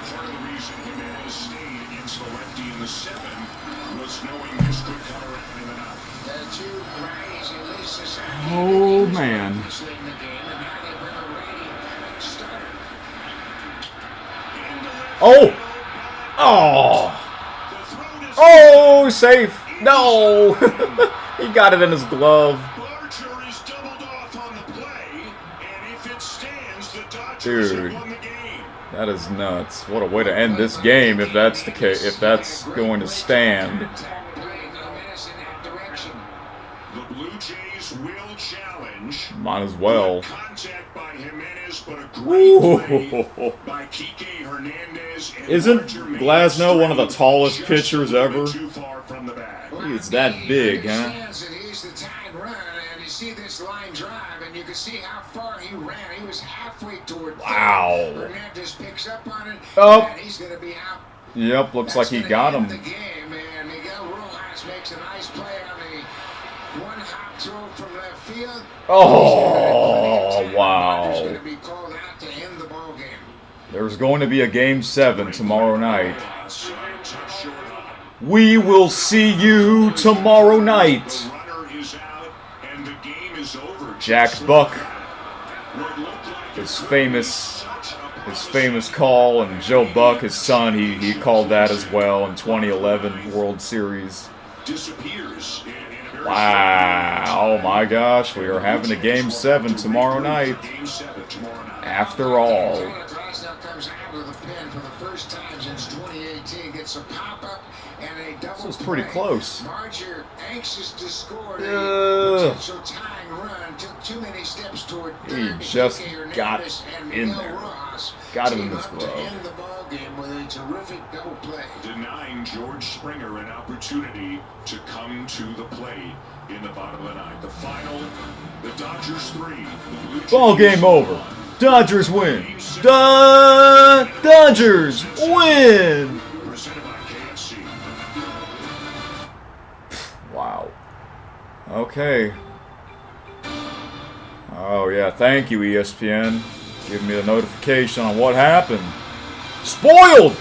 part of the reason Jimenez stayed against the lefty in the 7th two righties and Lisa Sasaki. Oh, man. Obviously in the game, and now they bring a righty starter. Oh! Oh! Oh, safe! No! He got it in his glove. Barger is doubled off on the play, and if it stands, the Dodgers Dude. have won the game. That is nuts. What a way to end this game if that's the case, if that's going to stand. Playing no minutes in that direction. The Blue Jays will challenge. Might as well. Contact by Jimenez, but a great play Ooh. by Kike Hernandez. And Isn't Barger made Glasnow one of the straight tallest just pitchers a little ever? bit Too far from the bag. He's that big, huh? Understands that he's the tied run, and you see this line drive, and you can see how far he ran. He was halfway toward third. Wow. Hernandez picks up on it, Oh. and he's going to be out. Yep, looks like he That's got gonna him. end the game, and Miguel Rojas makes a nice play on the one-hop throw from left field. Oh, wow. He's going to be called out to end the ball game. There's going to be a Game 7 tomorrow night. Tough short up. We will see you tomorrow night. The runner is out, and the game is over. Jack Just Buck, like that. What looked like his a famous call, and Joe Buck, his son, he called that as well in 2011 World Series. disappears in a very Wow, oh my gosh, we are having a Game 7 tomorrow night. Game 7 tomorrow night. After all. Glasnow comes out of the pen for the first time since 2018. Gets a pop-up and a double This was pretty play. close. Marger, anxious to score a Ugh. potential tying run, took too many steps toward He third. just Kike Hernandez got and in Miguel there. Rojas Got it in team his up to glove. end the ball game with a terrific double play. Denying George Springer an opportunity to come to the plate in the bottom of the ninth. The final, the Dodgers 3. The Blue Jays Ball game over. 1. Dodgers win. Game 7. Dodgers win. Presented by KFC. Wow. Okay. Oh yeah, thank you ESPN. Give me the notification on what happened. Spoiled!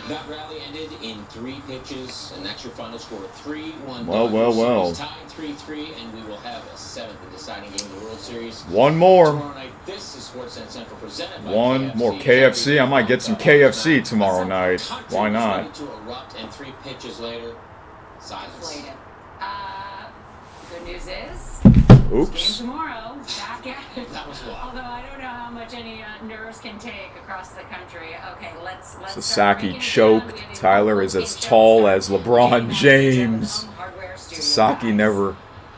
That rally ended in 3 pitches, an extra final score of 3-1. Well, well, well. Tied 3-3, and we will have a 7th and deciding game of the World Series. One more. Tomorrow night, this is Sportsnet Central presented by One KFC. more KFC. I might get some KFC tomorrow night. Why not? Ready to erupt, and 3 pitches later, silence. Inflated. Good news is, Oops. game tomorrow, back at it. That was wild. Although I don't know how much any nerves can take across the country. Okay, let's start Sasaki breaking it choked. down. We have a Tyler is game as show tall start. as LeBron Game James. home hardware studio. Sasaki never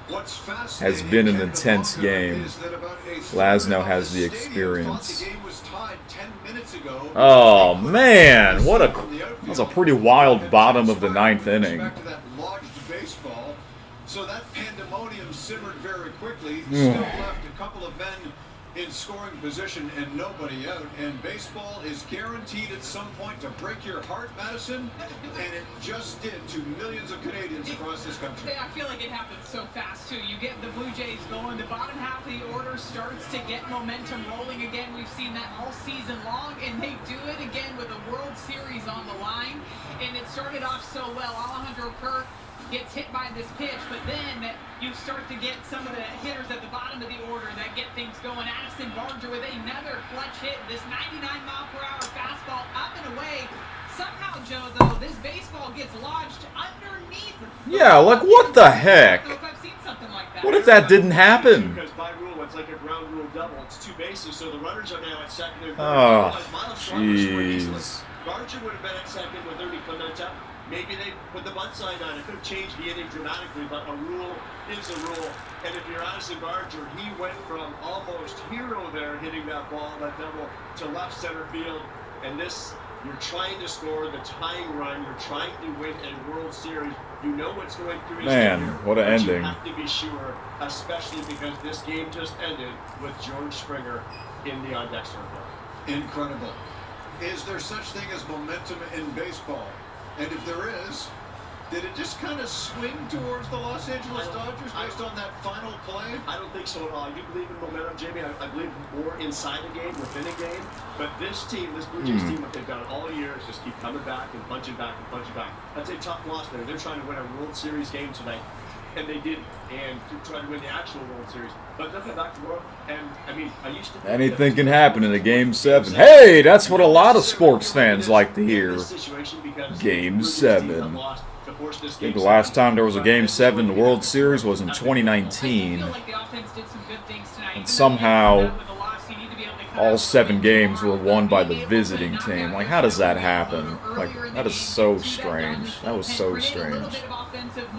What's has fascinating been an and intense the game. is that about a Glasnow third has of the stadium experience. thought the game was tied 10 minutes ago. Oh man, what a that was a pretty wild bottom of the ninth inning. Back to that lodged baseball. So that pandemonium simmered very quickly. Hmm. Still left a couple of men in scoring position and nobody out. And baseball is guaranteed at some point to break your heart, Madison. And it just did to millions of Canadians across this country. I feel like it happens so fast too. You get the Blue Jays going, the bottom half of the order starts to get momentum rolling again. We've seen that all season long, and they do it again with a World Series on the line. And it started off so well. Alejandro Kirk gets hit by this pitch, but then you start to get some of the hitters at the bottom of the order that get things going. Addison Barger with another clutch hit. This 99-mile-per-hour fastball up and away. Somehow, Joe, though, this baseball gets lodged underneath. Yeah, like what the heck? I don't know if I've seen something like that. What if that didn't happen? Because by rule, it's like a ground rule double. It's 2 bases, so the runners are now at second and third. Oh, Otherwise, Miles Sanders scored easily. jeez. Barger would have been at second with Ernie Clementa. Maybe they put the bunt sign on. It could have changed the inning dramatically, but a rule is a rule. And if you're Addison Barger, he went from almost hero there hitting that ball, that double, to left center field. And this, you're trying to score the tying run. You're trying to win a World Series. You know what's going through his Man, head here, what an but ending. You have to be sure, especially because this game just ended with George Springer in the on-deck circle. Incredible. Is there such thing as momentum in baseball? And if there is, Did it just kind of swing towards the Los Angeles Dodgers based on that final play? I don't think so at all. I do believe in momentum, Jamie. I believe more inside a game, within a game. But this team, this Blue Jays team, what they've done all year is just keep coming back and punching back and punching back. That's a tough loss there. They're trying to win a World Series game tonight, and they didn't. And to try to win the actual World Series. But they'll come back tomorrow. And, I mean, I used to... Anything can happen in a Game 7. Hey, that's what a lot of sports fans like to hear. Game 7. I think the last time there was a Game 7 in the World Series was in 2019. And somehow, all 7 games were won by the visiting team. Like, how does that happen? Like, that is so strange. That was so strange.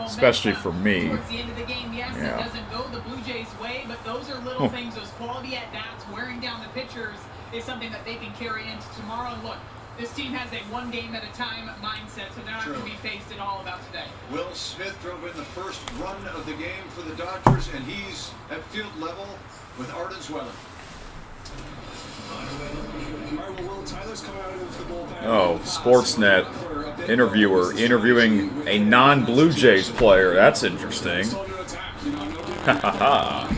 Especially for me. Yeah. The Blue Jays way, but those are little things, those quality at-bats, wearing down the pitchers is something that they can carry into tomorrow. And look, this team has a one-game-at-a-time mindset, so they're not going to be faced at all about today. Will Smith drove in the first run of the game for the Dodgers, and he's at field level with Arden Zwelling. Oh, Sportsnet interviewer interviewing a non-Blue Jays player. That's interesting. Ha ha ha.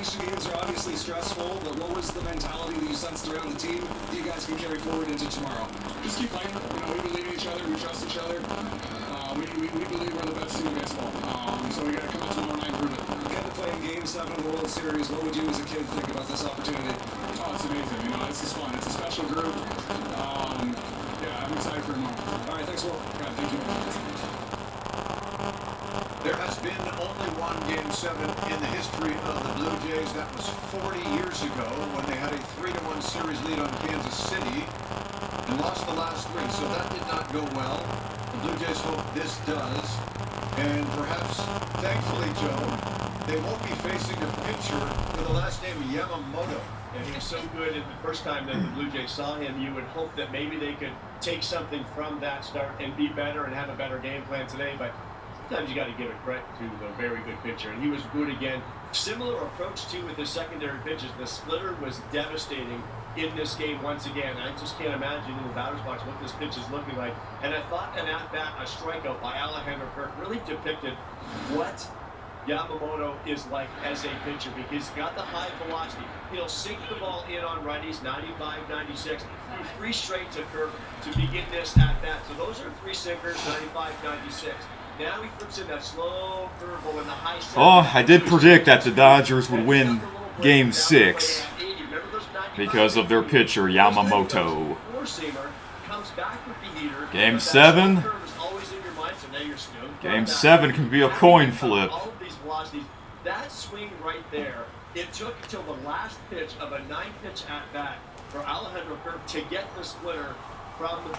Games are obviously stressful, but what was the mentality that you sensed around the team that you guys can carry forward into tomorrow? Just keep playing. We believe in each other. We trust each other. We believe we're the best team in baseball. So we got to come out tomorrow night and prove it. Get to play in Game 7 World Series. What would you as a kid think about this opportunity? Oh, it's amazing. This is fun. It's a special group. Yeah, I'm excited for tomorrow. All right, thanks, Will. Yeah, thank you. There has been only one Game 7 in the history of the Blue Jays. That was 40 years ago when they had a 3-1 series lead on Kansas City and lost the last 3. So that did not go well. The Blue Jays hope this does. And perhaps, thankfully, Joe, they won't be facing a pitcher with the last name Yamamoto. And he was so good, and the first time that the Blue Jays saw him, you would hope that maybe they could take something from that start and be better and have a better game plan today. But sometimes you got to give it credit to the very good pitcher, and he was good again. Similar approach too with his secondary pitches. The splitter was devastating in this game once again. I just can't imagine in the batter's box what this pitch is looking like. And I thought an at-bat, a strikeout by Alejandro Kirk really depicted what Yamamoto is like as a pitcher, because he's got the high velocity. He'll sink the ball in on righties, 95, 96. Threw 3 straight to Kirk to begin this at-bat. So those are 3 sinkers, 95, 96. Now he flips in that slow curveball in the high center. Oh, I did predict that the Dodgers would win Game 6 because of their pitcher, Yamamoto. Game 7? Game 7 can be a coin flip. All of these velocities, that swing right there, it took until the last pitch of a 9-pitch at-bat for Alejandro Kirk to get the splitter from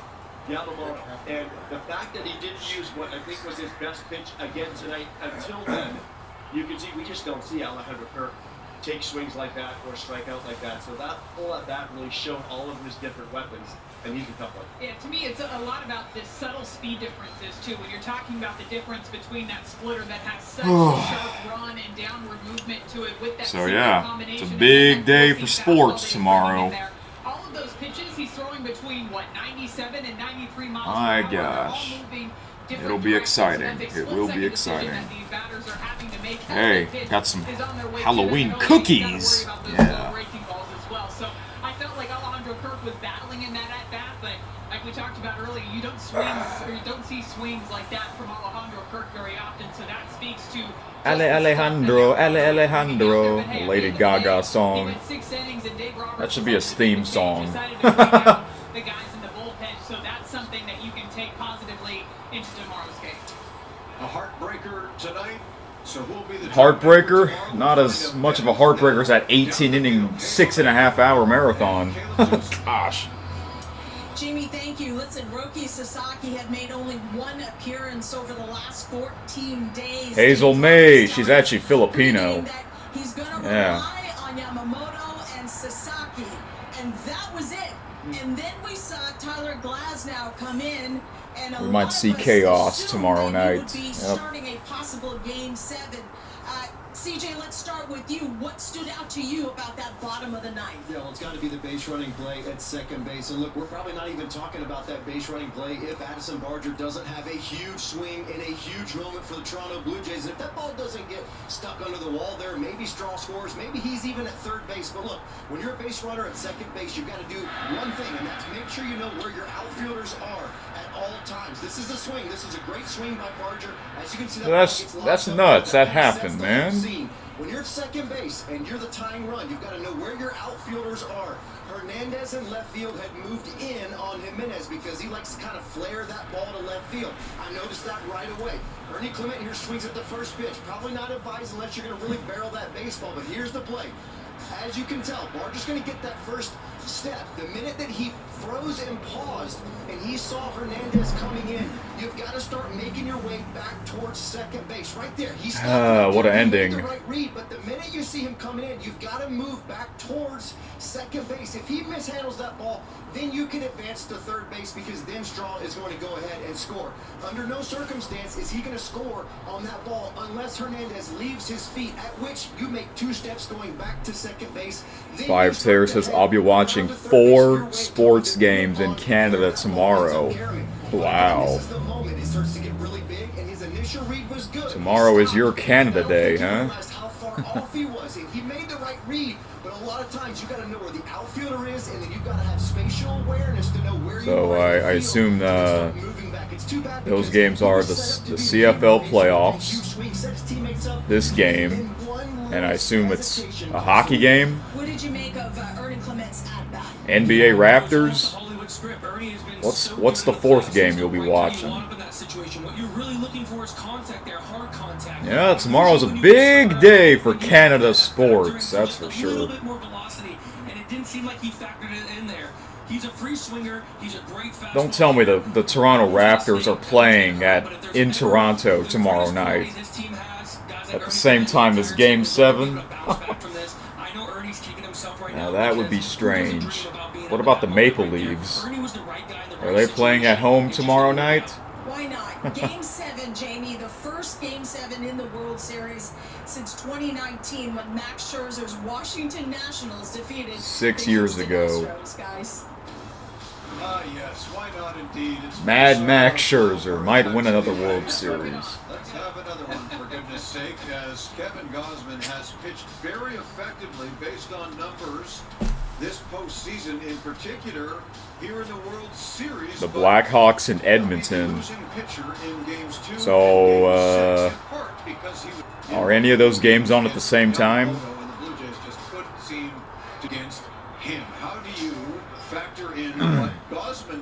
Yamamoto. And the fact that he didn't use what I think was his best pitch again tonight until then, you can see we just don't see Alejandro Kirk take swings like that or strike out like that. So that pull at that really showed all of his different weapons, and he's a tough one. Yeah, to me, it's a lot about the subtle speed differences, too. When you're talking about the difference between that splitter that has such a sharp run and downward movement to it with that So yeah, it's a big day for sports tomorrow. All of those pitches, he's throwing between, 97 and 93 miles My per hour. gosh. It'll be exciting. It will be exciting. Hey, got some Halloween cookies. Yeah. So I felt like Alejandro Kirk was battling in that at-bat, but like we talked about earlier, you don't see swings like that from Alejandro Kirk very often, so that speaks to Alejandro, Lady Gaga song. That should be his theme song. The guys in the bullpen, so that's something that you can take positively into tomorrow's game. A heartbreaker tonight. So who will be the Heartbreaker? Not as much of a heartbreaker as that 18-inning, 6.5-hour marathon. Gosh. Jamie, thank you. Listen, Roki Sasaki had made only one appearance over the last 14 days. Hazel May, she's actually Filipino. He's going to Yeah. rely on Yamamoto and Sasaki, and that was it. And then we saw Tyler Glasnow come in, and We might see chaos tomorrow night. Would be starting a possible Game 7. CJ, let's start with you. What stood out to you about that bottom of the ninth? Yeah, well, it's got to be the base running play at second base. And look, we're probably not even talking about that base running play if Addison Barger doesn't have a huge swing in a huge moment for the Toronto Blue Jays. And if that ball doesn't get stuck under the wall there, maybe Straw scores, maybe he's even at third base. But look, when you're a base runner at second base, you've got to do one thing, and that's make sure you know where your outfielders are at all times. This is a swing. This is a great swing by Barger. As you can see, That's nuts. That happened, man. When you're at second base and you're the tying run, you've got to know where your outfielders are. Hernandez in left field had moved in on Jimenez because he likes to kind of flare that ball to left field. I noticed that right away. Ernie Clement here swings at the first pitch. Probably not advised unless you're going to really barrel that baseball, but here's the play. As you can tell, Barger's going to get that first step. The minute that he froze and paused and he saw Hernandez coming in, you've got to start making your way back towards second base. Right there. He's what an ending. the right read, but the minute you see him coming in, you've got to move back towards second base. If he mishandles that ball, then you can advance to third base because then Straw is going to go ahead and score. Under no circumstance is he going to score on that ball unless Hernandez leaves his feet, at which you make two steps going back to second base. Five Taylor says, I'll be watching 4 sports games in Canada tomorrow. Wow. Tomorrow is your Canada Day, huh? He made the right read, but a lot of times you got to know where the outfielder is, and then you've got to have spatial awareness to know where you So are. I assume those games are the CFL playoffs, this game, and I assume it's a hockey game. What did you make of Ernie Clement's at-bat? NBA Raptors. What's the fourth game you'll be watching? Yeah, tomorrow's a big day for Canada sports, that's for sure. Don't tell me the Toronto Raptors are playing in Toronto tomorrow night at the same time as Game 7. Now that would be strange. What about the Maple Leafs? Are they playing at home tomorrow night? Why not? Game 7, Jamie, the first Game 7 in the World Series since 2019 when Max Scherzer's Washington Nationals defeated 6 years ago. Astros, guys. Yes, why not indeed? It's Mad Max Scherzer might win another World Series. Let's have another one, for goodness sake, as Kevin Gausman has pitched very effectively based on numbers this postseason, in particular here in the World Series. The Blackhawks in Edmonton. So, are any of those games on at the same time? And the Blue Jays just couldn't seem to against him. How do you factor in what Gausman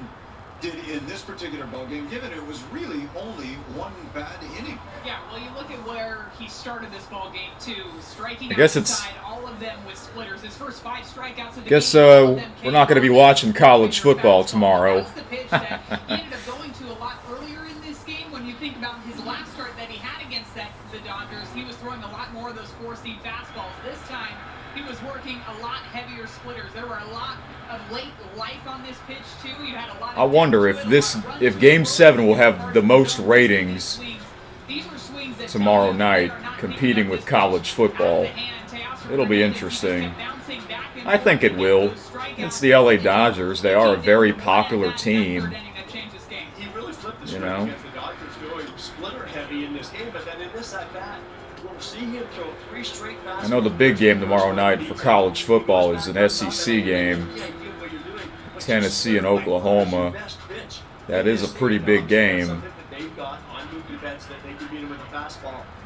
did in this particular ballgame, given it was really only one bad inning? Yeah, well, you look at where he started this ball game too, striking outside all of them with splitters. His first 5 strikeouts. I guess we're not going to be watching college football tomorrow. That's the pitch that he ended up going to a lot earlier in this game. When you think about his last start that he had against the Dodgers, he was throwing a lot more of those 4-seam fastballs. This time, he was working a lot heavier splitters. There were a lot of late life on this pitch too. You had a lot of I wonder if Game 7 will have the most ratings tomorrow night, competing with college football. It'll be interesting. I think it will. It's the LA Dodgers. They are a very popular team. You know. I know the big game tomorrow night for college football is an SEC game. Tennessee and Oklahoma. That is a pretty big game.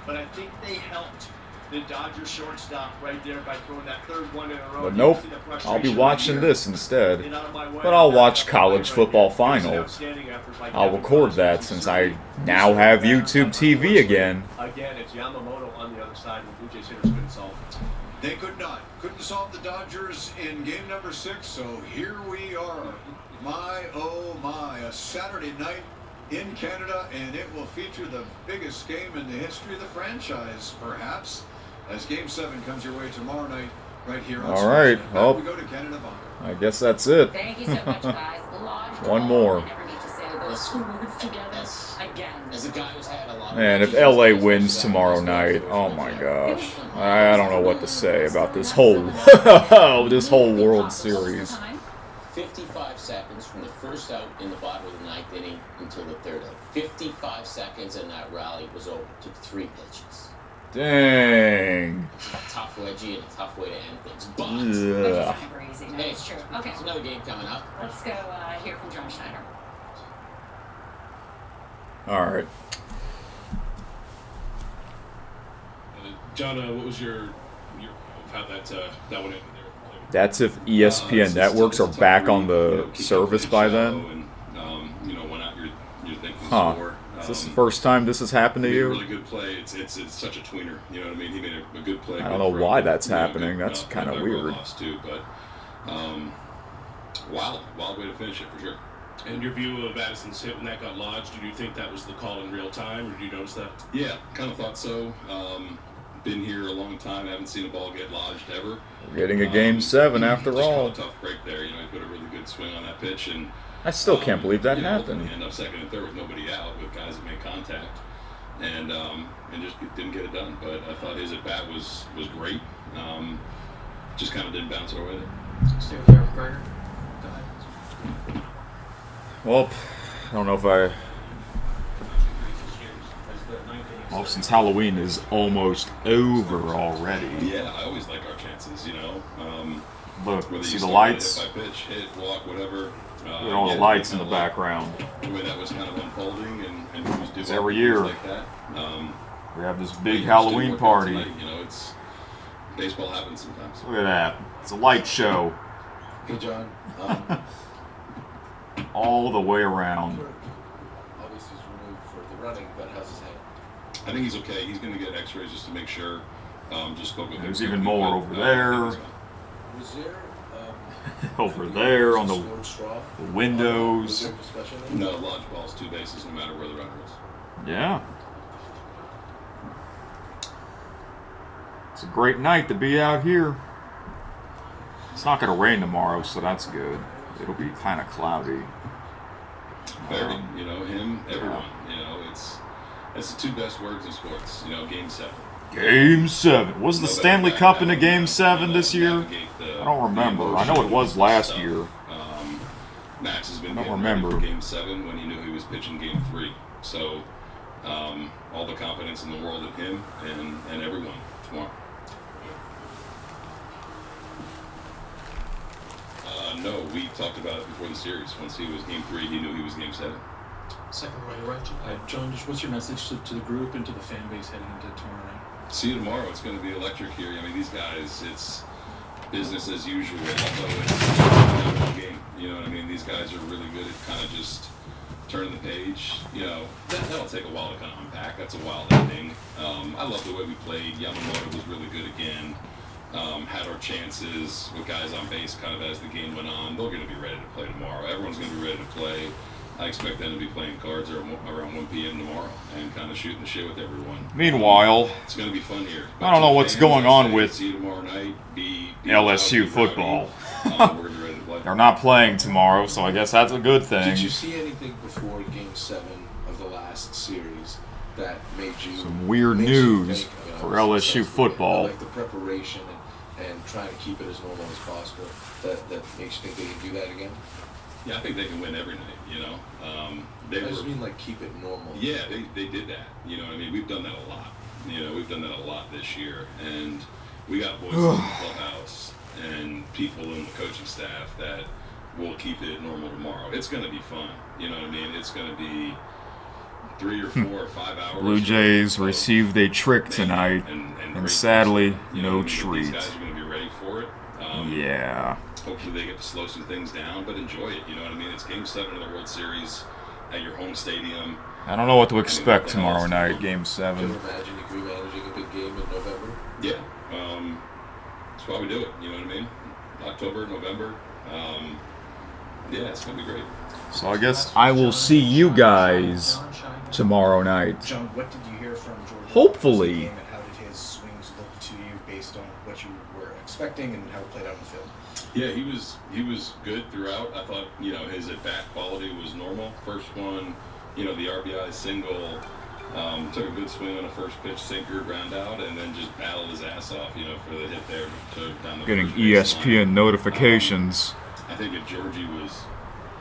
But I think they helped the Dodgers shortstop right there by throwing that third one in a row. But You nope, see the I'll be frustration watching right here. this instead. Get out of my way. But I'll watch That's college right football there. It was an finals. outstanding effort by I'll Kevin record Costner. that since I now have YouTube TV again. Again, it's Yamamoto on the other side, and the Blue Jays hitters couldn't solve it. They could not. Couldn't solve the Dodgers in game number 6, so here we are. My, oh my, a Saturday night in Canada, and it will feature the biggest game in the history of the franchise, perhaps, as Game 7 comes your way tomorrow night right here on All right, Sportsnet. well, Back we go to Canada Bunker. I guess that's it. Thank you so much, guys. Lodge One ball. more. I never need to say those two words together again. As a guy who's had a lot of Man, if LA wins tomorrow night, oh my gosh. I don't know what to say about this whole World Series. 55 seconds from the first out in the bottom of the ninth inning until the third out. 55 seconds, and that rally was over. Took 3 pitches. Dang. It's a tough wedgie and a tough way to end things. But Yeah. Never easy. No, hey, it's true. Okay, there's another game coming up. let's go hear from John Schneider. All right. John, what was your how that went in there? That's if ESPN networks are back on the service by then. And went out your thinking Huh. score. Is this the first time this has happened to He made a you? really good play. It's such a tweener. You know what I mean? He made a good play. I don't know why that's happening. That's kind of weird. Too, but wild way to finish it for sure. And your view of Addison's hit when that got lodged, did you think that was the call in real time, or did you notice that? Yeah, kind of thought so. Been here a long time. Haven't seen a ball get lodged ever. We're getting a Game 7 after just all. Caught a tough break there. He put a really good swing on that pitch, and I still can't believe that happened. Ultimately end up second and third with nobody out, with guys that made contact, and just didn't get it done. But I thought his at bat was great. Just kind of didn't bounce our way there. Stay with Eric Gregor. Go ahead. Well, I don't know if I... Well, since Halloween is almost over already. Yeah, I always like our chances, Look, whether see you the start lights? hit by pitch, hit, walk, whatever. Look at all the lights in the background. The way that was kind of unfolding, and who was doing It's every year. like that. We have this It big just Halloween didn't work out party. tonight, it's baseball happens sometimes. Look at that. It's a light show. Hey, John. All the way around. Obviously, he's removed for the running, but how's his hand? I think he's okay. He's going to get X-rays just to make sure. Just spoke with him. There's even more over there. Was there Over there on the scored straw? Was windows. there discussion? No, lodge balls, 2 bases, no matter where the runner is. Yeah. It's a great night to be out here. It's not going to rain tomorrow, so that's good. It'll be kind of cloudy. Very, him, everyone. That's the 2 best words in sports. Game 7. Game 7. Was the No better Stanley guy Cup than in a Game him. 7 this year? Navigate the- I don't remember. the I know it was emotion last and year. Max has been I don't getting remember. ready for Game 7 when he knew he was pitching Game 3. So, all the confidence in the world in him and everyone tomorrow. No, we talked about it before the series. Once he was Game 3, he knew he was Game 7. Second row, right? John, just what's your message to the group and to the fan base heading into tomorrow night? See you tomorrow. It's going to be electric here. I mean, these guys, it's business as usual, although it's a game. You know what I mean? These guys are really good at kind of just turning the page. That'll take a while to kind of unpack. That's a wild ending. I love the way we played. Yamamoto was really good again. Had our chances with guys on base kind of as the game went on. They're going to be ready to play tomorrow. Everyone's going to be ready to play. I expect them to be playing cards around 1 p.m. tomorrow and kind of shooting the shit with everyone. Meanwhile, It's going to be fun here. I don't know what's going on with See you tomorrow night. Be LSU loud, be football. rowdy. We're going to be ready to play. They're not playing tomorrow, so I guess that's a good thing. Did you see anything before Game 7 of the last series that made you... Some weird makes you news think, for LSU football. Like the preparation and trying to keep it as normal as possible, that makes you think they can do that again? Yeah, I think they can win every night, I just mean like keep it normal. Yeah, they did that. You know what I mean? We've done that a lot. We've done that a lot this year. And we got boys in the clubhouse and people in the coaching staff that will keep it normal tomorrow. It's going to be fun. You know what I mean? It's going to be 3 or 4 or 5 hours. Blue Jays received a trick tonight, and sadly, no These treat. guys are going to be ready for it. Yeah. Hopefully they get to slow some things down, but enjoy it. You know what I mean? It's Game 7 of the World Series at your home stadium. I don't know what to expect tomorrow night, Game 7. Can you imagine you could be managing a big game in November? Yeah. That's why we do it. You know what I mean? October, November. Yeah, it's going to be great. So I guess I will see you guys tomorrow night. John, what did you hear from George? Hopefully. And how did his swings look to you based on what you were expecting and how it played out on the field? Yeah, he was good throughout. I thought, his at-bat quality was normal. First one, the RBI single, took a good swing on a first pitch sinker, ground out, and then just battled his ass off, for the hit there to down the Getting first base line. ESPN notifications. I think if Georgie was,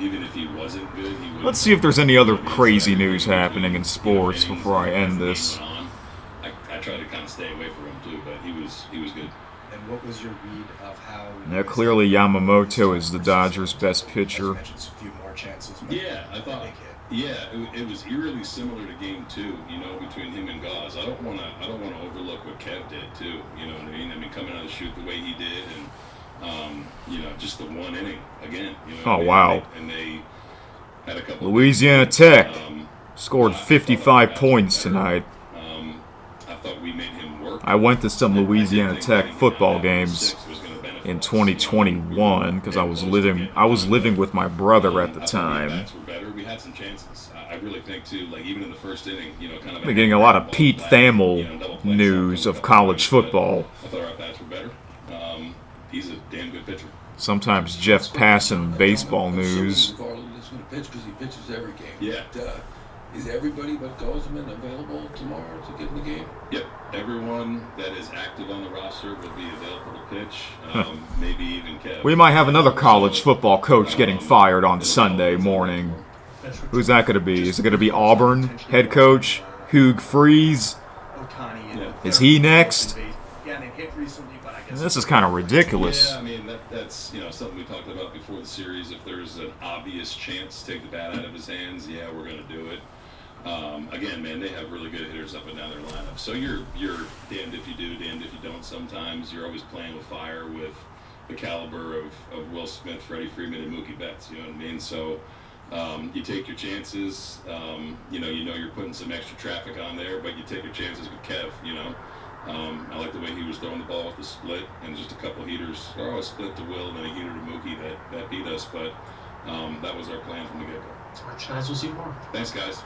even if he wasn't good, he would. Let's see if there's any other crazy news happening in sports before I end this. I tried to kind of stay away from him too, but he was good. And what was your read of how? Now clearly Yamamoto is the Dodgers' best pitcher. A few more chances. Yeah, I thought. Yeah, it was eerily similar to Game 2. Between him and Gauze. I don't want to overlook what Kev did too. You know what I mean? I mean, coming out of the chute the way he did, and just the one inning again. Oh wow! And they had a couple. Louisiana Tech scored 55 points tonight. I thought we made him work. I went to some Louisiana Tech football games in 2021 because I was living with my brother at the time. We had some chances. I really think too. Like even in the first inning, kind of. We're getting a lot of Pete Thamel news of college football. I thought our bats were better. He's a damn good pitcher. Sometimes Jeff Passan baseball news. Garland is going to pitch because he pitches every game. Yeah. But, is everybody but Gosman available tomorrow to get in the game? Yep. Everyone that is active on the roster will be available to pitch. Maybe even Kev. We might have another college football coach getting fired on Sunday morning. Who's that going to be? Is it going to be Auburn head coach Hugh Freeze? Is he next? This is kind of ridiculous. Yeah, I mean that's something we talked about before the series. If there's an obvious chance to take the bat out of his hands, yeah, we're going to do it. Again, man, they have really good hitters up and down their lineup. So you're damned if you do, damned if you don't. Sometimes you're always playing with fire with the caliber of Will Smith, Freddie Freeman, and Mookie Betts. You know what I mean? So you take your chances. You know you're putting some extra traffic on there, but you take your chances with Kev. I like the way he was throwing the ball with the split and just a couple heaters. Or a split to Will and then a heater to Mookie that beat us, but that was our plan from the get-go. All right, guys, we'll see you tomorrow. Thanks, guys.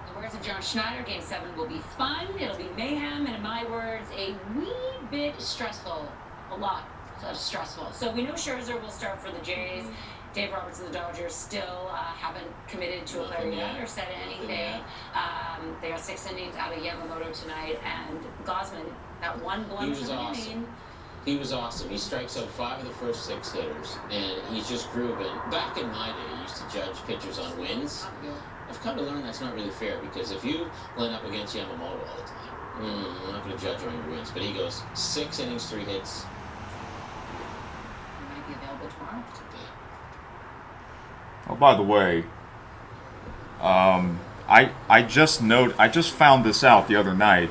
The words of John Schneider, Game 7 will be fun. It'll be mayhem, and in my words, a wee bit stressful. A lot of stressful. So we know Scherzer will start for the Jays. Dave Roberts and the Dodgers still haven't committed to a player yet or said anything. They are 6 innings out of Yamamoto tonight, and Gosman, that one blemish in the inning. He was awesome. He strikes out 5 of the first 6 hitters, and he's just grooving. Back in my day, I used to judge pitchers on wins. I've come to learn that's not really fair, because if you line up against Yamamoto all the time, I'm not going to judge on your wins. But he goes 6 innings, 3 hits. He might be available tomorrow. Oh, by the way, I just found this out the other night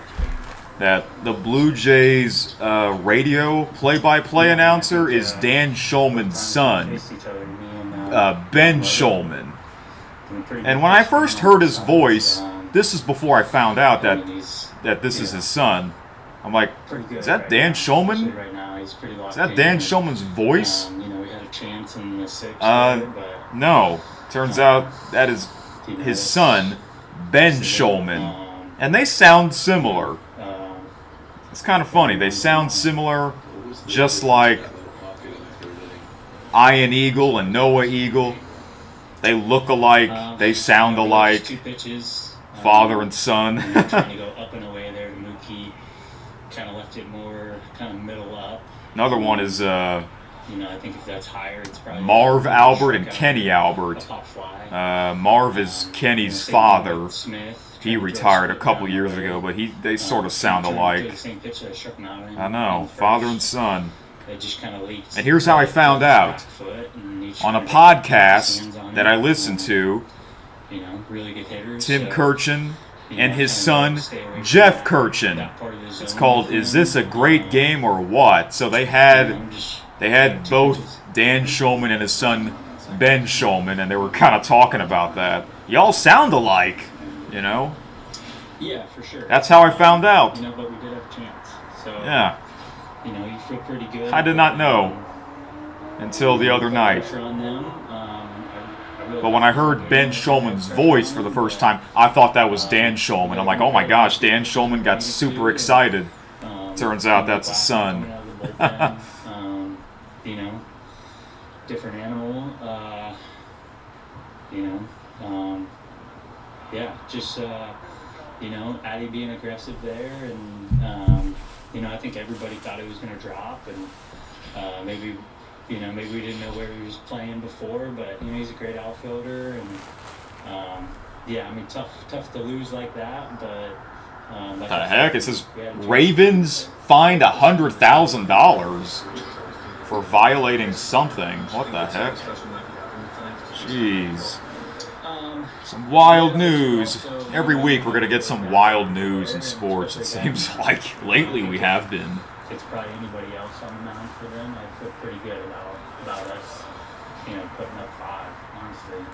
that the Blue Jays radio play-by-play announcer is Dan Shulman's son, Ben Shulman. And when I first heard his voice, this is before I found out that this is his son. I'm like, is that Dan Shulman? Is that Dan Shulman's voice? No. Turns out that is his son, Ben Shulman. And they sound similar. It's kind of funny. They sound similar, just like Ian Eagle and Noah Eagle. They look alike. They sound alike. Father and son. Trying to go up and away there to Mookie. Kind of left it more kind of middle up. Another one is I think if that's higher, it's probably Marv Albert and Kenny Albert. Marv is Kenny's father. He retired a couple years ago, but they sort of sound alike. I know, father and son. And here's how I found out. On a podcast that I listened to, you know, really good hitters. Tim so, Kirchin you know, and his kinda son, stay away from Jeff Kirchin. that part of the It's zone called with "Is him. This a Great Game or What?" So they had both Dan Shulman and his son Ben Shulman, and they were kind of talking about that. Y'all sound alike, you know. Yeah, for sure. That's how I found out. You know, but we did have a chance. So Yeah, you know, you feel pretty good. I did not know until the other night. Pressure on them. I really But when I heard Ben Shulman's voice for the first time, I thought that was Dan Shulman. I'm like, oh my gosh, Dan Shulman got super excited. Turns out that's his son. You know, different animal. You know, yeah, just you know, Addy being aggressive there, and you know, I think everybody thought he was going to drop, and maybe, you know, maybe we didn't know where he was playing before, but you know, he's a great outfielder, and yeah, I mean, tough to lose like that, but. What the heck? It says Ravens fined $100,000 for violating something. What the heck? Jeez. Some wild news. Every week we're going to get some wild news in sports, it seems like. Lately we have been. If it's probably anybody else on the mound for them, I feel pretty good about us, you know, putting up 5, honestly.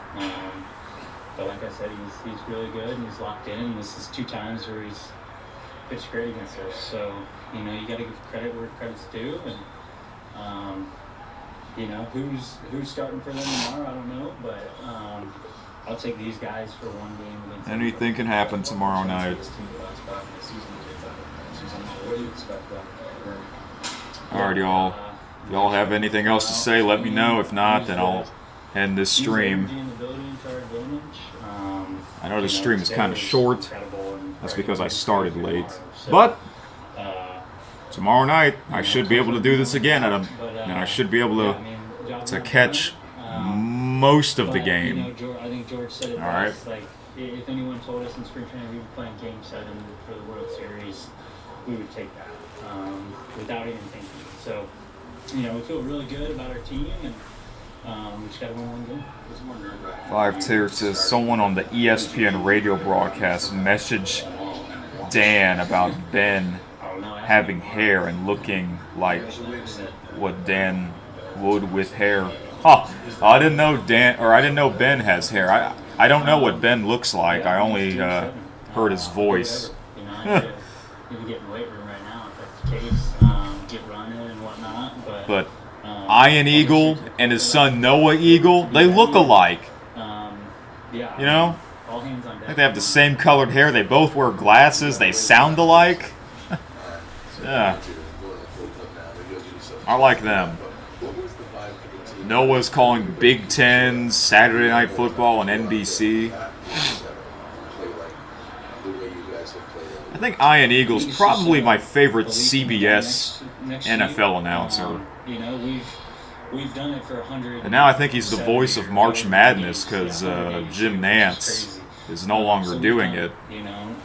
But like I said, he's really good and he's locked in. And this is 2 times where he's pitched great against us. So, you know, you got to give credit where credit's due. And, you know, who's starting for them tomorrow, I don't know. But I'll take these guys for one game against Anything can happen tomorrow night. Alright, y'all. If y'all have anything else to say, let me know. If not, then I'll end this stream. I know the stream is kind of short. That's because I started late. But tomorrow night, I should be able to do this again, and I should be able to catch most of the game. You know, I think George said it Alright. best. Like, if anyone told us in spring training we were playing Game 7 for the World Series, we would take that without even thinking. So, you know, we feel really good about our team, and we just got to win one game. 5-2 says someone on the ESPN radio broadcast messaged Dan about Ben having hair and looking like what Dan would with hair. Huh. I didn't know Ben has hair. I don't know what Ben looks like. I only heard his voice. You know, maybe get in the weight room right now if that's the case. Get running and whatnot. But Ian Eagle and his son Noah Eagle, they look alike. Yeah. You know? All hands on I deck. think they have the same colored hair. They both wear glasses. They sound alike. Yeah. I like them. Noah's calling Big Ten, Saturday Night Football, and NBC. I think Ian Eagle's probably my favorite CBS NFL announcer. You know, we've done it for 100. And now I think he's the voice of March Madness because Jim Nantz is no longer doing it. You know,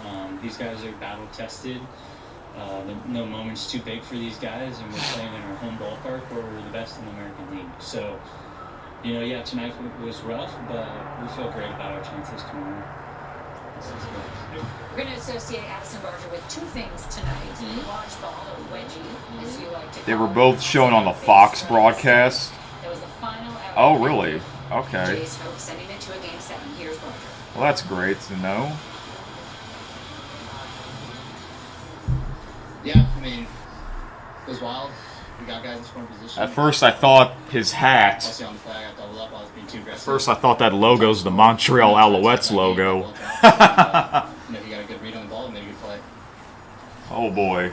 these guys are battle tested. No moment's too big for these guys, and we're playing in our home ballpark where we're the best in the American League. So, you know, yeah, tonight was rough, but we feel great about our chances tomorrow. We're going to associate Addison Barger with 2 things tonight. Large ball, or wedgie, as you like to call They were it. both shown on the Fox broadcast. That was the final out. Oh, really? Okay. Jays hope sending it to a Game 7. Here's Barger. Well, that's great to know. Yeah, I mean, it was wild. We got guys in scoring position. At first, I thought his hat. Also on the flag, I got doubled up. I was being too aggressive. At first, I thought that logo's the Montreal Alouettes logo. You know, if you got a good read on the ball, it made a good play. Oh boy.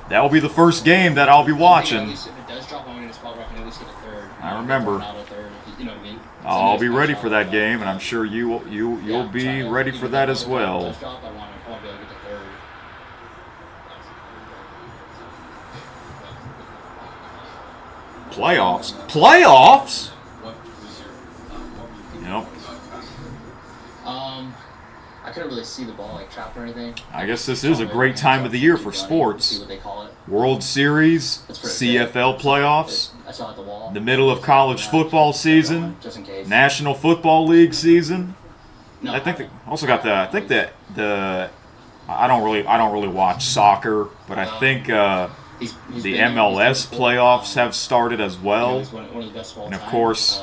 That will be the first game that I'll be watching. At least if it does drop, I'm in a spot where I can at least get a third. I remember. Out a third, you know what I mean? I'll be ready for that game, and I'm sure you'll be ready for that as well. I want to be able to get the third. Playoffs? Playoffs? Yep. I couldn't really see the ball like trapped or anything. I guess this is a great time of the year for sports. See what they call it. World Series, CFL playoffs. I saw at the wall. The middle of college football season, Just in case. National Football League season. No, I think they also got the. I think that the. I don't really watch soccer, but I think he's the been- MLS playoffs have started as You know, well, he's one of the best of all and of time. course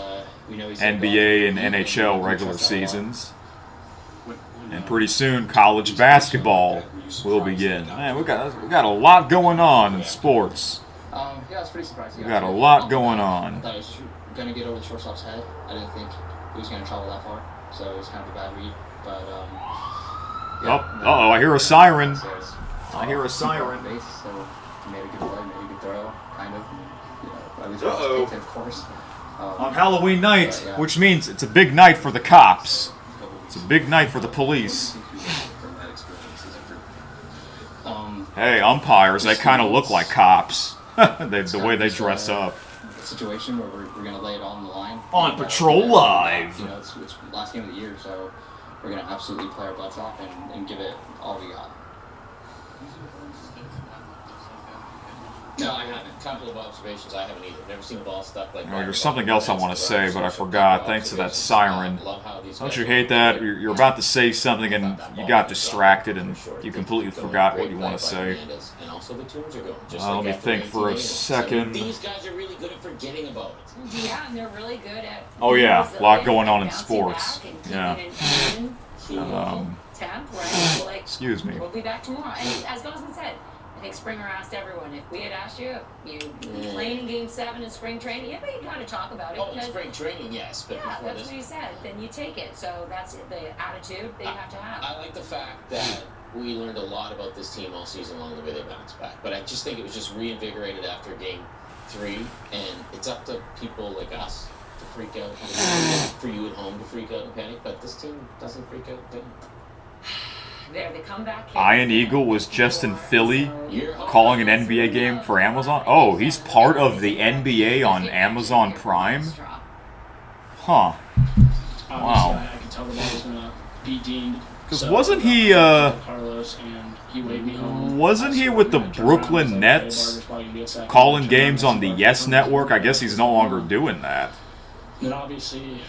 We know he's NBA and he- NHL he regular trusts that a lot. seasons. And pretty soon, college basketball will begin. Man, we got a lot going on in sports. Yeah, I was pretty surprised. We got a lot going I on. thought he was going to get over the shortstop's head. I didn't think he was going to travel that far, so it was kind of a bad read. But I hear a siren. I hear a siren. Base, so he made a good play, made a good throw, kind of. You know, at least Uh-oh. of course. On Halloween night, yeah. which means it's a big night for the cops. It's a big night for the police. Hey, umpires, they kind of look like cops. The way they dress up. Situation where we're going to lay it all on the line. On Patrol Live. You know, it's last game of the year, so we're going to absolutely play our butts off and give it all we got. No, I haven't. Couple of observations. I haven't either. Never seen a ball stuck like that. Oh, there's something else I want to say, but I forgot. Thanks to that siren. Don't you hate that? You're about to say something and you got distracted and you completely forgot what you want to say. And also the tunes are going. Just Let like me after think for a 1980. second. These guys are really good at forgetting about it. Yeah, and they're really good at. Oh yeah, a resilient lot going on in bouncing sports. back and Yeah. keeping it in temp, right? Like, Excuse me. we'll be back tomorrow. And as Gosman said, I think Springer asked everyone, if we had asked you, if you playing in Game 7 in spring training, yeah, but you got to talk about it. Oh, because- spring training, yes, but yeah, before that's this. what he said. Then you take it. So that's the attitude that you have to have. I like the fact that we learned a lot about this team all season long, the way they bounced back. But I just think it was just reinvigorated after Game 3, and it's up to people like us to freak out, for you at home to freak out and panic. But this team doesn't freak out and panic. There, the comeback. Iron Eagle was just in Philly calling an NBA game for Amazon. Oh, he's part of the NBA on Amazon Prime? Huh. Wow. I could tell the ball was gonna be deemed. Because So, wasn't he, Carlos, and he waved me home. wasn't he with the Brooklyn Nets calling games on the Yes Network? I guess he's no longer doing that. Then obviously,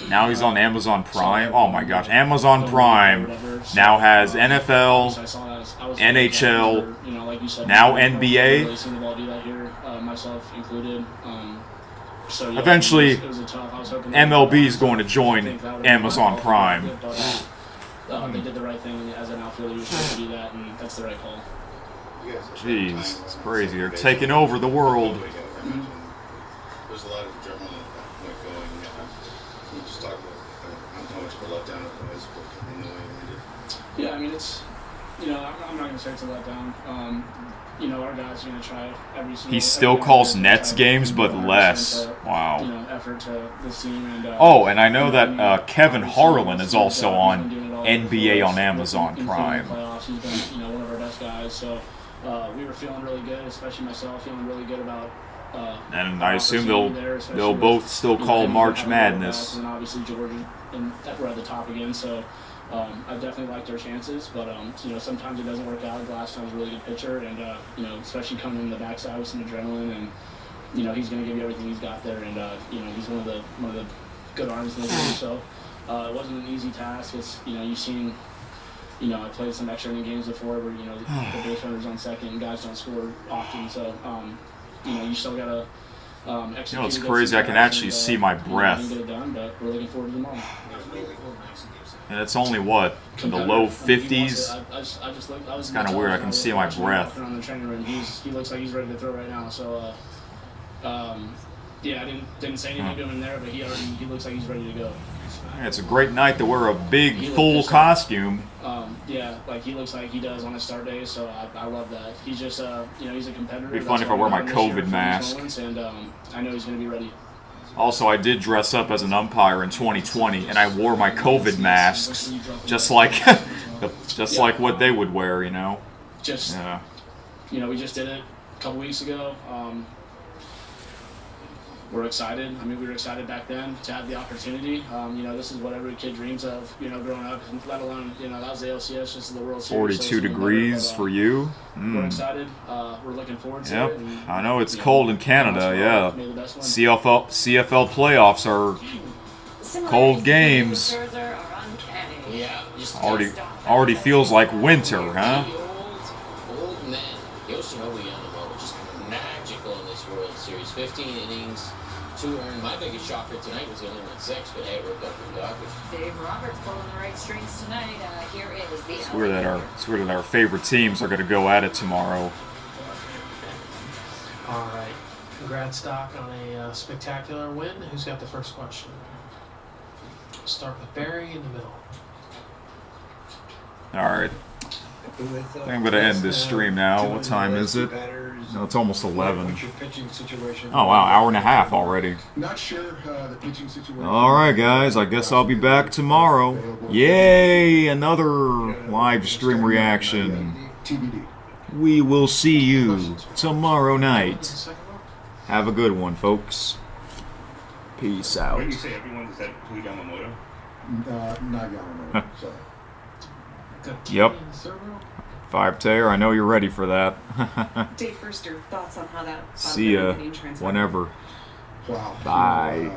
Now he's on Amazon Prime. Oh my gosh, Amazon Prime now has NFL, NHL, you know, like you said, now really NBA. seeing the ball do that here, myself included. So yeah, Eventually, it was a tough. I was hoping that MLB is going to join Amazon Prime. They did the right thing as an outfielder. You're supposed to do that, and that's the right call. Jeez, it's crazy. They're taking over the world. There's a lot of adrenaline going. Can you just talk about how much of a letdown it was in the way it ended? Yeah, I mean, it's, you know, I'm not going to say it's a letdown. You know, our guys are going to try every single. He still calls Nets games, but less. You Wow. know, effort to this team and. Oh, and I know that Kevin Harlan is also on NBA on Amazon Prime. Playoffs. He's been, you know, one of our best guys. So we were feeling really good, especially myself, feeling really good about. And I assume they'll both still call March Madness. And obviously Georgia, and we're at the top again. So I definitely liked our chances, but you know, sometimes it doesn't work out. Glaston's a really good pitcher, and you know, especially coming in the backside with some adrenaline, and you know, he's going to give you everything he's got there, and you know, he's one of the good arms in the game. So it wasn't an easy task. It's, you know, you've seen. You know, I played some extra inning games before where, you know, the base runner's on second and guys don't score often. So, you know, you still got to execute. You know, it's against crazy. the I can guys actually and, see my you know, breath. get it done, but we're looking forward to tomorrow. And it's only, what, in the low 50s? It's kind of weird. I can see my breath. Around the training room. He looks like he's ready to throw right now. So, yeah, I didn't say anything to him in there, but he looks like he's ready to go. Yeah, it's a great night to wear a big, full costume. Yeah, like he looks like he does on his start days, so I love that. He's just, you know, he's a competitor. It'd be funny if I wear my COVID mask. And I know he's going to be ready. Also, I did dress up as an umpire in 2020, and I wore my COVID masks, just like what they would wear, you know. You know, we just did it a couple weeks ago. we're excited. I mean, we were excited back then to have the opportunity. You know, this is what every kid dreams of, you know, growing up, and let alone, you know, that was the ALCS, this is the World Series. 42 degrees for you. We're excited. We're looking forward to it. And, I know it's cold in Canada, yeah. CFL playoffs are cold games. Yeah, just Already feels like winter, huh? Old men. Yoshinobu Yamamoto, just magical in this World Series. 15 innings, 2 earned. My biggest shocker tonight was he only went 6, but hey, it worked out for the Dodgers. Dave Roberts pulling the right strings tonight. Here is the. It's weird that our favorite teams are going to go at it tomorrow. All right. Congrats, Doc, on a spectacular win. Who's got the first question? Start with Barry in the middle. All right. I'm going to end this stream now. What time is it? No, it's almost 11. Oh, wow. Hour and a half already. Not sure the pitching situation. All right, guys. I guess I'll be back tomorrow. Yay! Another live stream reaction. We will see you tomorrow night. Have a good one, folks. Peace out. What did you say? Everyone is that include Yamamoto? Not Yamamoto. Sorry. Yep. 5-Tayer, I know you're ready for that. Dave, first, your thoughts on how that See ya transpired? whenever. Wow. Bye.